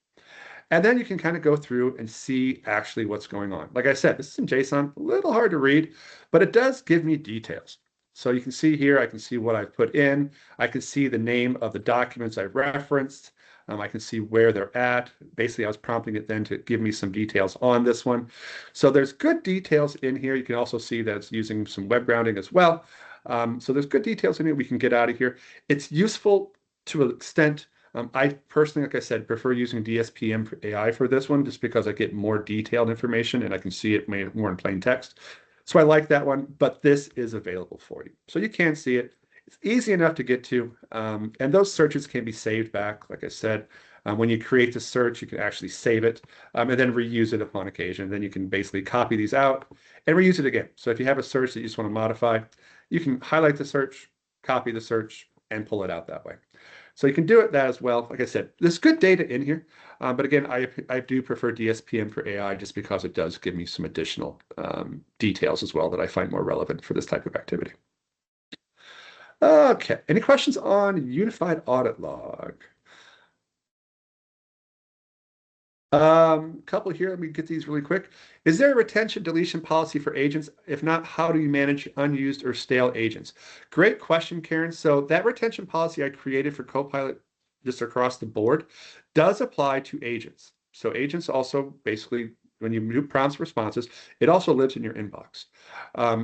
And then you can kind of go through and see actually what's going on. Like I said, this is in JSON, a little hard to read, but it does give me details. So you can see here, I can see what I've put in. I can see the name of the documents I've referenced. I can see where they're at. Basically, I was prompting it then to give me some details on this one. So there's good details in here. You can also see that it's using some web grounding as well. So there's good details in here we can get out of here. It's useful to an extent. I personally, like I said, prefer using DSPM for AI for this one, just because I get more detailed information and I can see it more in plain text. So I like that one, but this is available for you. So you can see it. It's easy enough to get to, and those searches can be saved back. Like I said, when you create the search, you can actually save it and then reuse it upon occasion. Then you can basically copy these out and reuse it again. So if you have a search that you just want to modify, you can highlight the search, copy the search, and pull it out that way. So you can do it that as well. Like I said, there's good data in here. But again, I do prefer DSPM for AI just because it does give me some additional details as well that I find more relevant for this type of activity. Okay, any questions on Unified Audit Log? Couple here, let me get these really quick. Is there a retention deletion policy for agents? If not, how do you manage unused or stale agents? Great question, Karen. So that retention policy I created for Copilot just across the board does apply to agents. So agents also basically, when you do prompts responses, it also lives in your inbox.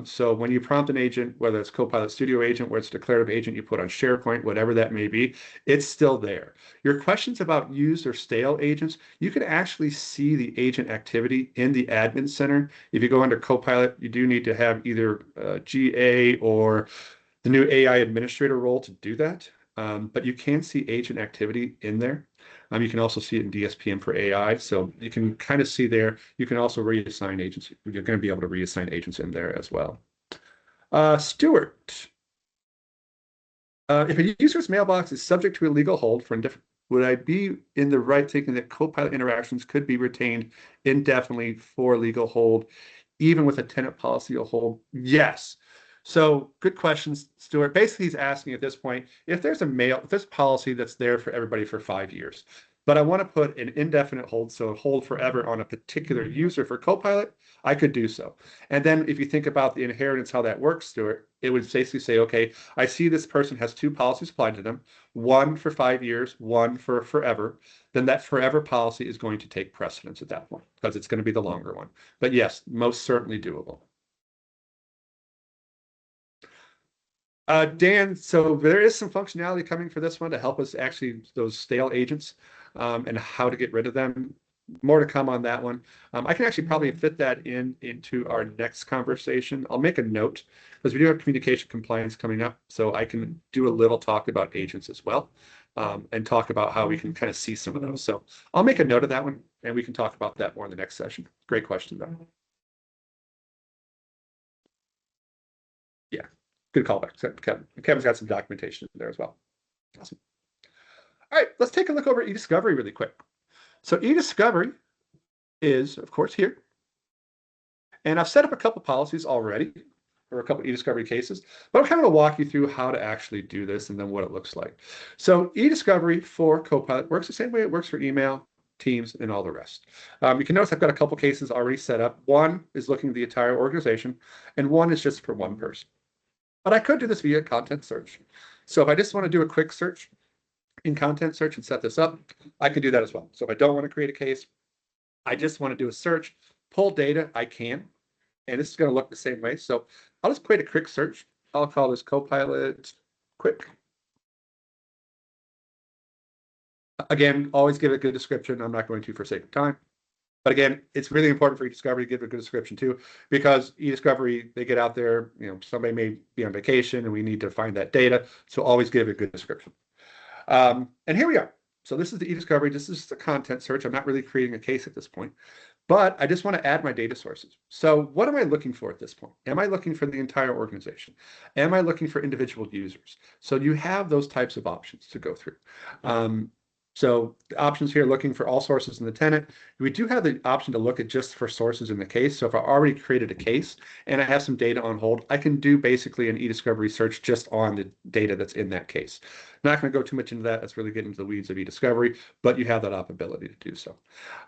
So when you prompt an agent, whether it's Copilot Studio agent, where it's a declarative agent you put on SharePoint, whatever that may be, it's still there. Your questions about used or stale agents, you can actually see the agent activity in the admin center. If you go under Copilot, you do need to have either GA or the new AI administrator role to do that. But you can see agent activity in there. You can also see it in DSPM for AI. So you can kind of see there. You can also reassign agents. You're going to be able to reassign agents in there as well. Stuart, if a user's mailbox is subject to a legal hold for indifferent, would I be in the right thinking that Copilot interactions could be retained indefinitely for legal hold, even with a tenant policy hold? Yes. So good questions, Stuart. Basically, he's asking at this point, if there's a policy that's there for everybody for 5 years, but I want to put an indefinite hold, so hold forever on a particular user for Copilot, I could do so. And then if you think about the inheritance, how that works, Stuart, it would basically say, okay, I see this person has 2 policies applied to them, one for 5 years, one for forever. Then that forever policy is going to take precedence at that point because it's going to be the longer one. But yes, most certainly doable. Dan, so there is some functionality coming for this one to help us actually those stale agents and how to get rid of them. More to come on that one. I can actually probably fit that into our next conversation. I'll make a note because we do have communication compliance coming up, so I can do a little talk about agents as well and talk about how we can kind of see some of those. So I'll make a note of that one and we can talk about that more in the next session. Great question, though. Yeah. Good callback. Kevin's got some documentation in there as well. Awesome. All right, let's take a look over eDiscovery really quick. So eDiscovery is, of course, here. And I've set up a couple policies already, or a couple eDiscovery cases, but I'm kind of going to walk you through how to actually do this and then what it looks like. So eDiscovery for Copilot works the same way it works for email, Teams, and all the rest. You can notice I've got a couple cases already set up. One is looking at the entire organization, and one is just for one person. But I could do this via content search. So if I just want to do a quick search in content search and set this up, I can do that as well. So if I don't want to create a case, I just want to do a search, pull data, I can. And this is going to look the same way. So I'll just create a quick search. I'll call this Copilot Quick. Again, always give a good description. I'm not going to for sake of time. But again, it's really important for eDiscovery to give a good description too, because eDiscovery, they get out there, somebody may be on vacation and we need to find that data. So always give a good description. And here we are. So this is the eDiscovery. This is the content search. I'm not really creating a case at this point, but I just want to add my data sources. So what am I looking for at this point? Am I looking for the entire organization? Am I looking for individual users? So you have those types of options to go through. So the options here, looking for all sources in the tenant. We do have the option to look at just for sources in the case. So if I already created a case and I have some data on hold, I can do basically an eDiscovery search just on the data that's in that case. Not going to go too much into that. That's really getting into the weeds of eDiscovery, but you have that ability to do so.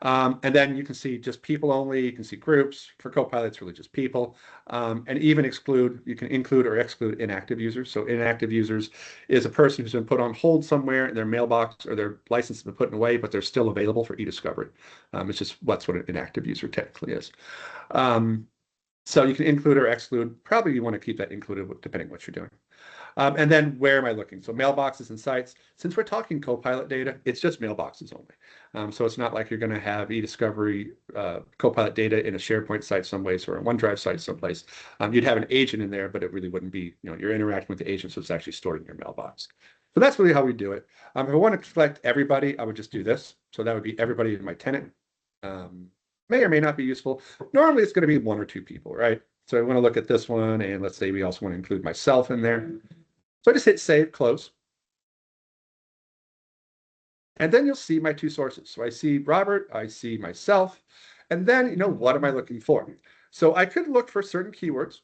And then you can see just people only. You can see groups. For Copilot, it's really just people. And even exclude, you can include or exclude inactive users. So inactive users is a person who's been put on hold somewhere in their mailbox or their license has been put away, but they're still available for eDiscovery. It's just that's what an inactive user technically is. So you can include or exclude. Probably you want to keep that included depending on what you're doing. And then where am I looking? So mailboxes and sites. Since we're talking Copilot data, it's just mailboxes only. So it's not like you're going to have eDiscovery Copilot data in a SharePoint site someplace or a OneDrive site someplace. You'd have an agent in there, but it really wouldn't be, you're interacting with the agent, so it's actually stored in your mailbox. So that's really how we do it. If I want to select everybody, I would just do this. So that would be everybody in my tenant. May or may not be useful. Normally, it's going to be one or two people, right? So I want to look at this one, and let's say we also want to include myself in there. So I just hit save, close. And then you'll see my two sources. So I see Robert, I see myself, and then, what am I looking for? So I could look for certain keywords.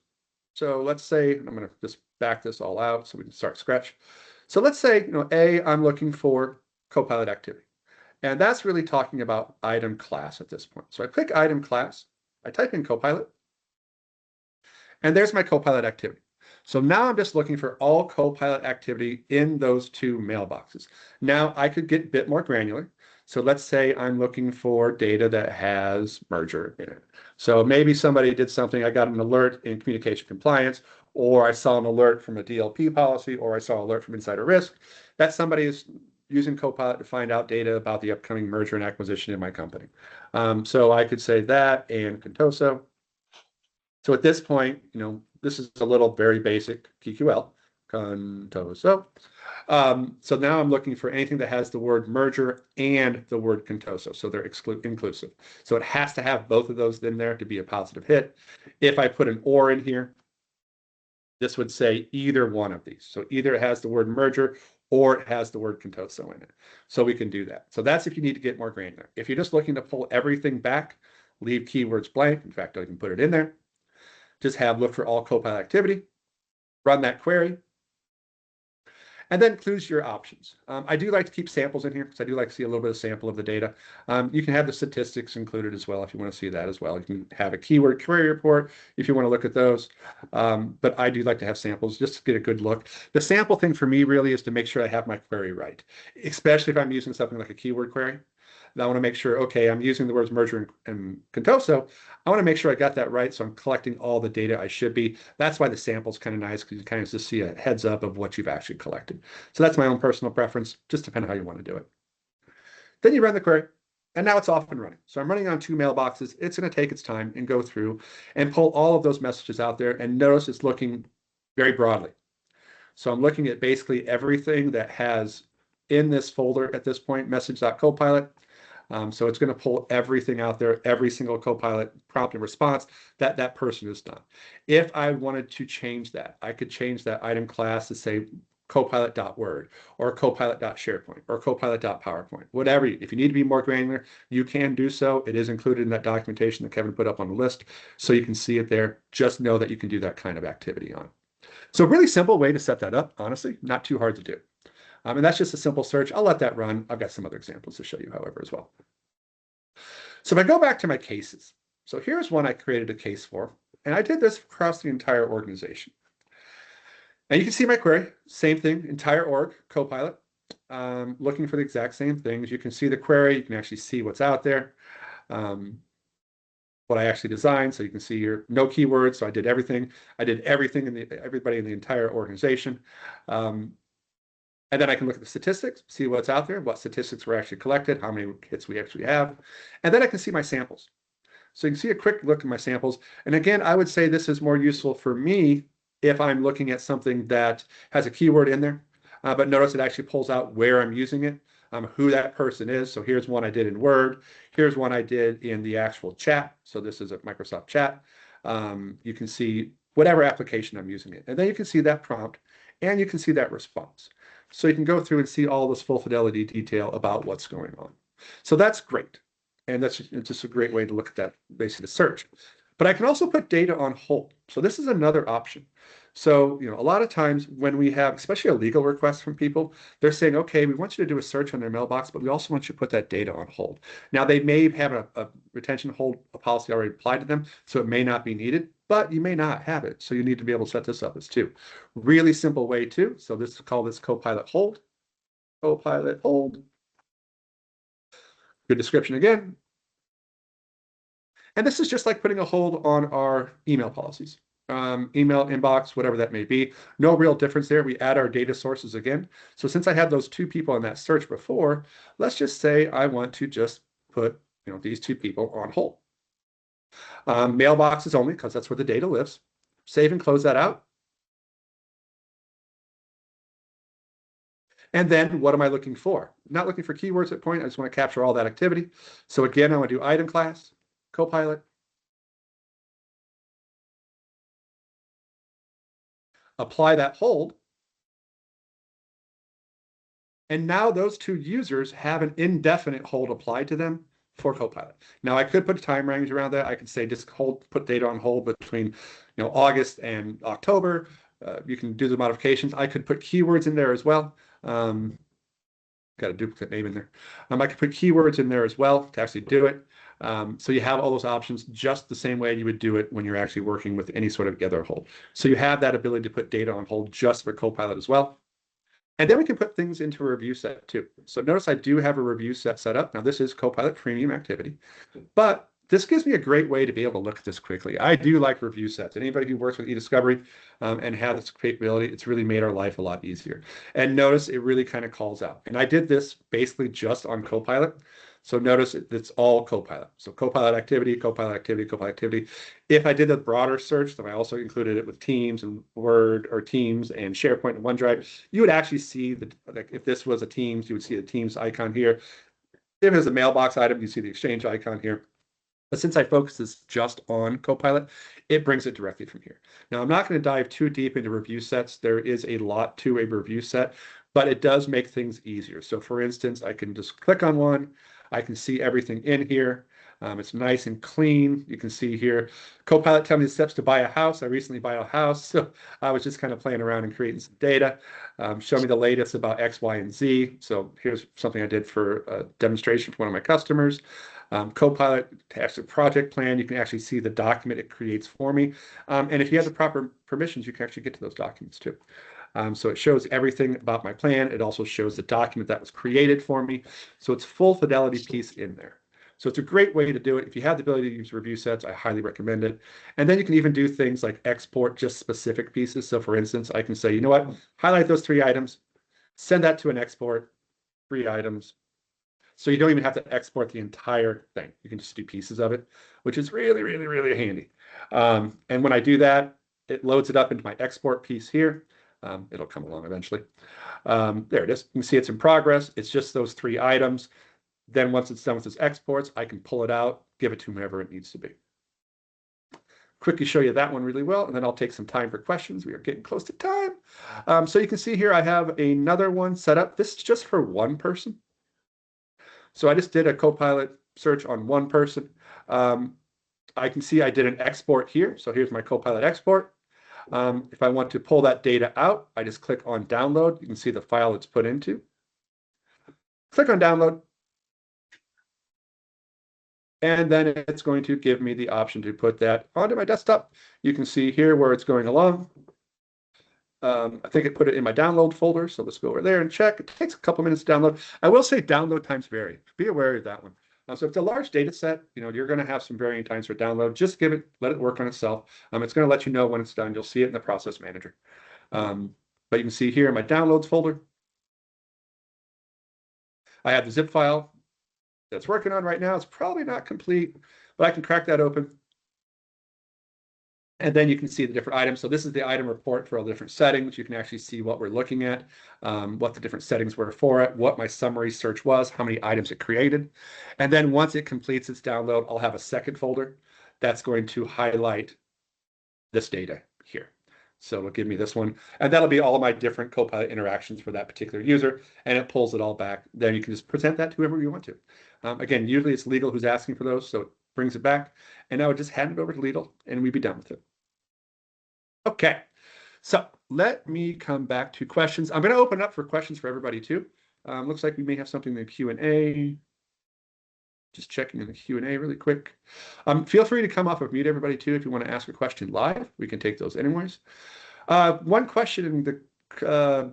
So let's say, I'm going to just back this all out so we can start scratch. So let's say, I'm looking for Copilot activity. And that's really talking about item class at this point. So I click item class, I type in Copilot, and there's my Copilot activity. So now I'm just looking for all Copilot activity in those two mailboxes. Now I could get a bit more granular. So let's say I'm looking for data that has merger in it. So maybe somebody did something, I got an alert in communication compliance, or I saw an alert from a DLP policy, or I saw an alert from insider risk that somebody is using Copilot to find out data about the upcoming merger and acquisition in my company. So I could say that and Contoso. So at this point, this is a little very basic TQL, Contoso. So now I'm looking for anything that has the word merger and the word Contoso. So they're inclusive. So it has to have both of those in there to be a positive hit. If I put an or in here, this would say either one of these. So either it has the word merger or it has the word Contoso in it. So we can do that. So that's if you need to get more granular. If you're just looking to pull everything back, leave keywords blank. In fact, I can put it in there. Just have look for all Copilot activity, run that query, and then choose your options. I do like to keep samples in here because I do like to see a little bit of sample of the data. You can have the statistics included as well if you want to see that as well. You can have a keyword query report if you want to look at those. But I do like to have samples just to get a good look. The sample thing for me really is to make sure I have my query right, especially if I'm using something like a keyword query. I want to make sure, okay, I'm using the words merger and Contoso. I want to make sure I got that right, so I'm collecting all the data I should be. That's why the sample's kind of nice, because you kind of just see a heads up of what you've actually collected. So that's my own personal preference, just depending on how you want to do it. Then you run the query, and now it's off and running. So I'm running on two mailboxes. It's going to take its time and go through and pull all of those messages out there, and notice it's looking very broadly. So I'm looking at basically everything that has in this folder at this point, message.copilot. So it's going to pull everything out there, every single Copilot prompt and response that that person has done. If I wanted to change that, I could change that item class to say copilot.word or copilot.sharepoint or copilot.powerpoint, whatever. If you need to be more granular, you can do so. It is included in that documentation that Kevin put up on the list, so you can see it there. Just know that you can do that kind of activity on. So a really simple way to set that up, honestly, not too hard to do. And that's just a simple search. I'll let that run. I've got some other examples to show you, however, as well. So if I go back to my cases, so here's one I created a case for, and I did this across the entire organization. And you can see my query, same thing, entire org, Copilot, looking for the exact same things. You can see the query, you can actually see what's out there, what I actually designed. So you can see here, no keywords. So I did everything. I did everything everybody in the entire organization. And then I can look at the statistics, see what's out there, what statistics were actually collected, how many hits we actually have. And then I can see my samples. So you can see a quick look at my samples. And again, I would say this is more useful for me if I'm looking at something that has a keyword in there. But notice it actually pulls out where I'm using it, who that person is. So here's one I did in Word. Here's one I did in the actual chat. So this is a Microsoft chat. You can see whatever application I'm using it. And then you can see that prompt and you can see that response. So you can go through and see all this full fidelity detail about what's going on. So that's great. And that's just a great way to look at that, basically the search. But I can also put data on hold. So this is another option. So, a lot of times when we have, especially a legal request from people, they're saying, okay, we want you to do a search on their mailbox, but we also want you to put that data on hold. Now, they may have a retention hold policy already applied to them, so it may not be needed, but you may not have it. So you need to be able to set this up as too. Really simple way too. So this is called this Copilot hold. Copilot hold. Good description again. And this is just like putting a hold on our email policies, email inbox, whatever that may be. No real difference there. We add our data sources again. So since I had those two people in that search before, let's just say I want to just put these two people on hold. Mailboxes only, because that's where the data lives. Save and close that out. And then what am I looking for? Not looking for keywords at point. I just want to capture all that activity. So again, I want to do item class, Copilot. Apply that hold. And now those two users have an indefinite hold applied to them for Copilot. Now I could put a time range around that. I could say just put data on hold between August and October. You can do the modifications. I could put keywords in there as well. Got a duplicate name in there. I could put keywords in there as well to actually do it. So you have all those options just the same way you would do it when you're actually working with any sort of other hold. So you have that ability to put data on hold just for Copilot as well. And then we can put things into a review set too. So notice I do have a review set up. Now this is Copilot Premium activity, but this gives me a great way to be able to look at this quickly. I do like review sets. Anybody who works with eDiscovery and has this capability, it's really made our life a lot easier. And notice it really kind of calls out. And I did this basically just on Copilot. So notice it's all Copilot. So Copilot activity, Copilot activity, Copilot activity. If I did a broader search, then I also included it with Teams and Word or Teams and SharePoint and OneDrive, you would actually see like if this was a Teams, you would see the Teams icon here. If it was a mailbox item, you see the Exchange icon here. But since I focus this just on Copilot, it brings it directly from here. Now, I'm not going to dive too deep into review sets. There is a lot to a review set, but it does make things easier. So for instance, I can just click on one. I can see everything in here. It's nice and clean. You can see here, Copilot tell me the steps to buy a house. I recently bought a house, so I was just kind of playing around and creating some data. Show me the latest about X, Y, and Z. So here's something I did for a demonstration for one of my customers. Copilot has a project plan. You can actually see the document it creates for me. And if you have the proper permissions, you can actually get to those documents too. So it shows everything about my plan. It also shows the document that was created for me. So it's full fidelity piece in there. So it's a great way to do it. If you have the ability to use review sets, I highly recommend it. And then you can even do things like export just specific pieces. So for instance, I can say, you know what, highlight those 3 items, send that to an export, 3 items. So you don't even have to export the entire thing. You can just do pieces of it, which is really, really, really handy. And when I do that, it loads it up into my export piece here. It'll come along eventually. There it is. You can see it's in progress. It's just those 3 items. Then once it's done with its exports, I can pull it out, give it to whomever it needs to be. Quickly show you that one really well, and then I'll take some time for questions. We are getting close to time. So you can see here I have another one set up. This is just for one person. So I just did a Copilot search on one person. I can see I did an export here. So here's my Copilot export. If I want to pull that data out, I just click on download. You can see the file it's put into. Click on download. And then it's going to give me the option to put that onto my desktop. You can see here where it's going along. I think it put it in my download folder. So let's go over there and check. It takes a couple minutes to download. I will say download times vary. Be aware of that one. So if it's a large data set, you're going to have some varying times for download. Just let it work on itself. It's going to let you know when it's done. You'll see it in the process manager. But you can see here in my downloads folder, I have the zip file that's working on right now. It's probably not complete, but I can crack that open. And then you can see the different items. So this is the item report for all the different settings. You can actually see what we're looking at, what the different settings were for it, what my summary search was, how many items it created. And then once it completes its download, I'll have a second folder that's going to highlight this data here. So it'll give me this one, and that'll be all my different Copilot interactions for that particular user, and it pulls it all back. Then you can just present that to whoever you want to. Again, usually it's legal who's asking for those, so it brings it back, and I would just hand it over to legal, and we'd be done with it. Okay, So let me come back to questions. I'm going to open up for questions for everybody too. Looks like we may have something in the Q&A. Just checking in the Q&A really quick. Feel free to come off of mute, everybody, too, if you want to ask a question live. We can take those anyways. One question in the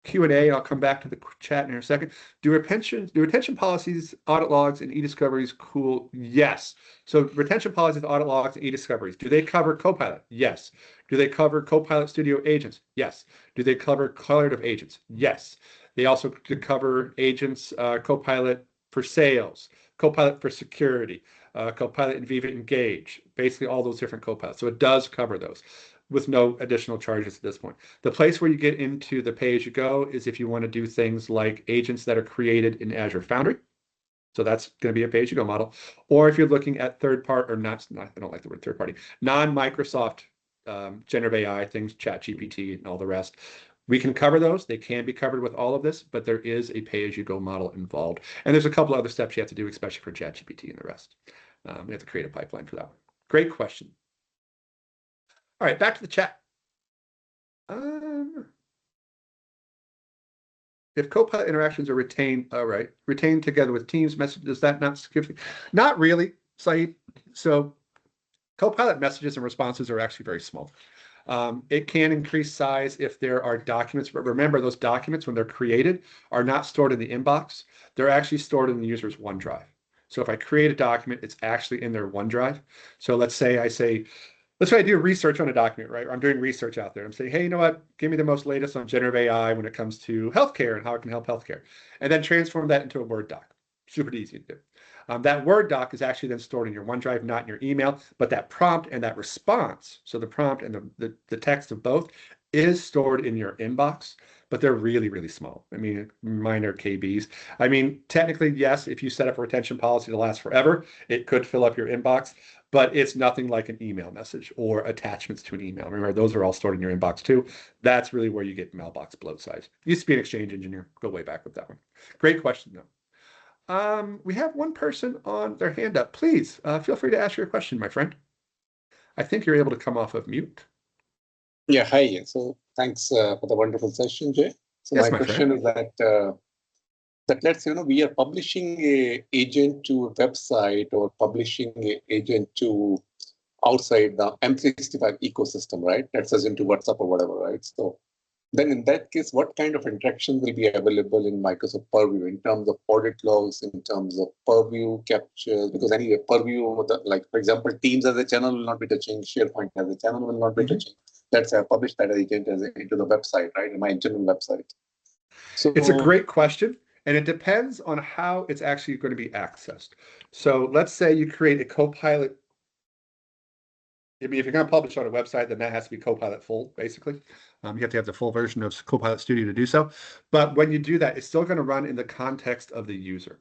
Q&A, I'll come back to the chat in a second. Do retention policies, audit logs, and eDiscoveries cool? Yes. So retention policies, audit logs, and eDiscoveries. Do they cover Copilot? Yes. Do they cover Copilot Studio agents? Yes. Do they cover collaborative agents? Yes. They also cover agents, Copilot for sales, Copilot for security, Copilot and Viva Engage, basically all those different Copilots. So it does cover those with no additional charges at this point. The place where you get into the pay-as-you-go is if you want to do things like agents that are created in Azure Foundry. So that's going to be a pay-as-you-go model. Or if you're looking at third-party, or not, I don't like the word third-party, non-Microsoft generative AI things, ChatGPT and all the rest. We can cover those. They can be covered with all of this, but there is a pay-as-you-go model involved. And there's a couple other steps you have to do, especially for ChatGPT and the rest. You have to create a pipeline for that one. Great question. All right, back to the chat. If Copilot interactions are retained, retained together with Teams messages, does that not skip? Not really, Saeed. So Copilot messages and responses are actually very small. It can increase size if there are documents, but remember those documents, when they're created, are not stored in the inbox. They're actually stored in the user's OneDrive. So if I create a document, it's actually in their OneDrive. So let's say I do research on a document, right? I'm doing research out there. I'm saying, hey, you know what? Give me the most latest on generative AI when it comes to healthcare and how it can help healthcare. And then transform that into a Word doc. Super easy to do. That Word doc is actually then stored in your OneDrive, not in your email, but that prompt and that response, so the prompt and the text of both is stored in your inbox, but they're really, really small. I mean, minor KBs. I mean, technically, yes, if you set up a retention policy to last forever, it could fill up your inbox, but it's nothing like an email message or attachments to an email. Remember, those are all stored in your inbox too. That's really where you get mailbox bloat size. Used to be an Exchange engineer. Go way back with that one. Great question, though. We have one person on their hand up. Please feel free to ask your question, my friend. I think you're able to come off of mute. Yeah, hi. So thanks for the wonderful session, Jay. So yes, my question is that let's say, we are publishing a agent to a website or publishing a agent to outside the M365 ecosystem, right? Let's assume to WhatsApp or whatever, right? So then in that case, what kind of interaction will be available in Microsoft Purview in terms of audit logs, in terms of Purview captures? Because anyway, Purview, like for example, Teams as a channel will not be touching, SharePoint as a channel will not be touching. Let's say I publish that agent into the website, right? In my internal website. So it's a great question. And it depends on how it's actually going to be accessed. So let's say you create a Copilot. I mean, if you're going to publish on a website, then that has to be Copilot full, basically. You have to have the full version of Copilot Studio to do so. But when you do that, it's still going to run in the context of the user.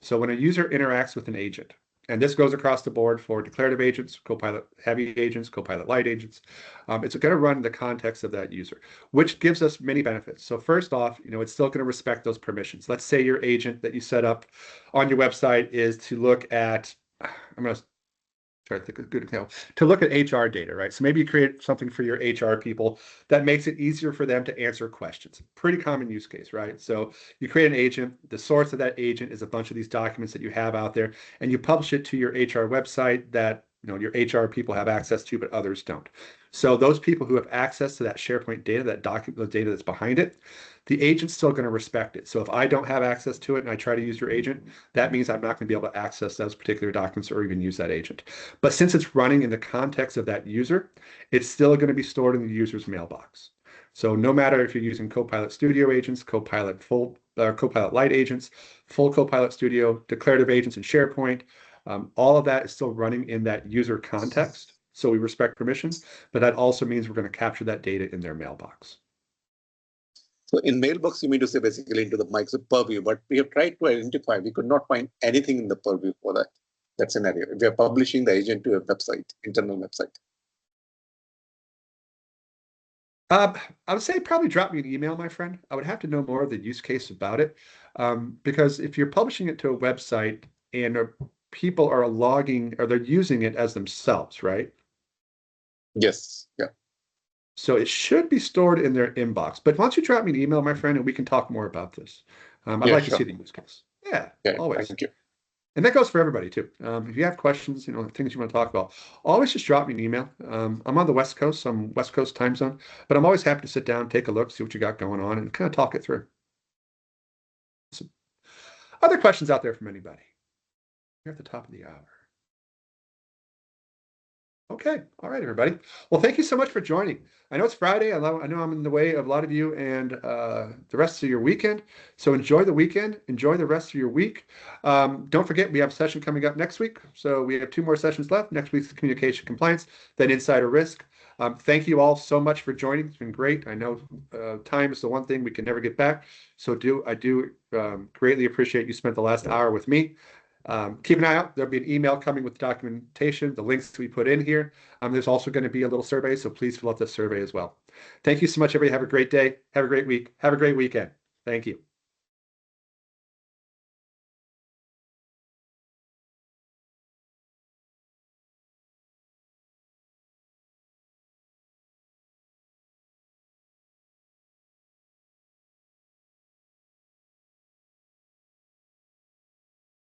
So when a user interacts with an agent, and this goes across the board for declarative agents, Copilot heavy agents, Copilot light agents, it's going to run in the context of that user, which gives us many benefits. So first off, it's still going to respect those permissions. Let's say your agent that you set up on your website is to look at, I'm going to try to think of a good example, to look at HR data, right? So maybe you create something for your HR people that makes it easier for them to answer questions. Pretty common use case, right? So you create an agent, the source of that agent is a bunch of these documents that you have out there, and you publish it to your HR website that your HR people have access to, but others don't. So those people who have access to that SharePoint data, that document, the data that's behind it, the agent's still going to respect it. So if I don't have access to it and I try to use your agent, that means I'm not going to be able to access those particular documents or even use that agent. But since it's running in the context of that user, it's still going to be stored in the user's mailbox. So no matter if you're using Copilot Studio agents, Copilot full, Copilot Lite agents, full Copilot Studio, declarative agents in SharePoint, all of that is still running in that user context. So we respect permissions, but that also means we're going to capture that data in their mailbox. So in mailbox, you mean to say basically into the Microsoft Purview, but we have tried to identify, we could not find anything in the Purview for that scenario. We are publishing the agent to a website, internal website. I would say probably drop me an email, my friend. I would have to know more of the use case about it. Because if you're publishing it to a website and people are logging or they're using it as themselves, right? Yes. Yeah. So it should be stored in their inbox. But why don't you drop me an email, my friend, and we can talk more about this. I'd like to see the use case. Yeah, always. Thank you. And that goes for everybody too. If you have questions, things you want to talk about, always just drop me an email. I'm on the West Coast, so I'm West Coast time zone, but I'm always happy to sit down, take a look, see what you got going on, and kind of talk it through. So, other questions out there from anybody? We're at the top of the hour. Okay. All right, everybody. Well, thank you so much for joining. I know it's Friday. I know I'm in the way of a lot of you and the rest of your weekend. So enjoy the weekend. Enjoy the rest of your week. Don't forget, we have a session coming up next week. So we have 2 more sessions left. Next week's communication compliance, then insider risk. Thank you all so much for joining. It's been great. I know time is the one thing we can never get back. So I do greatly appreciate you spent the last hour with me. Keep an eye out. There'll be an email coming with documentation, the links that we put in here. There's also going to be a little survey, so please fill out the survey as well. Thank you so much, everybody. Have a great day. Have a great week. Have a great weekend. Thank you.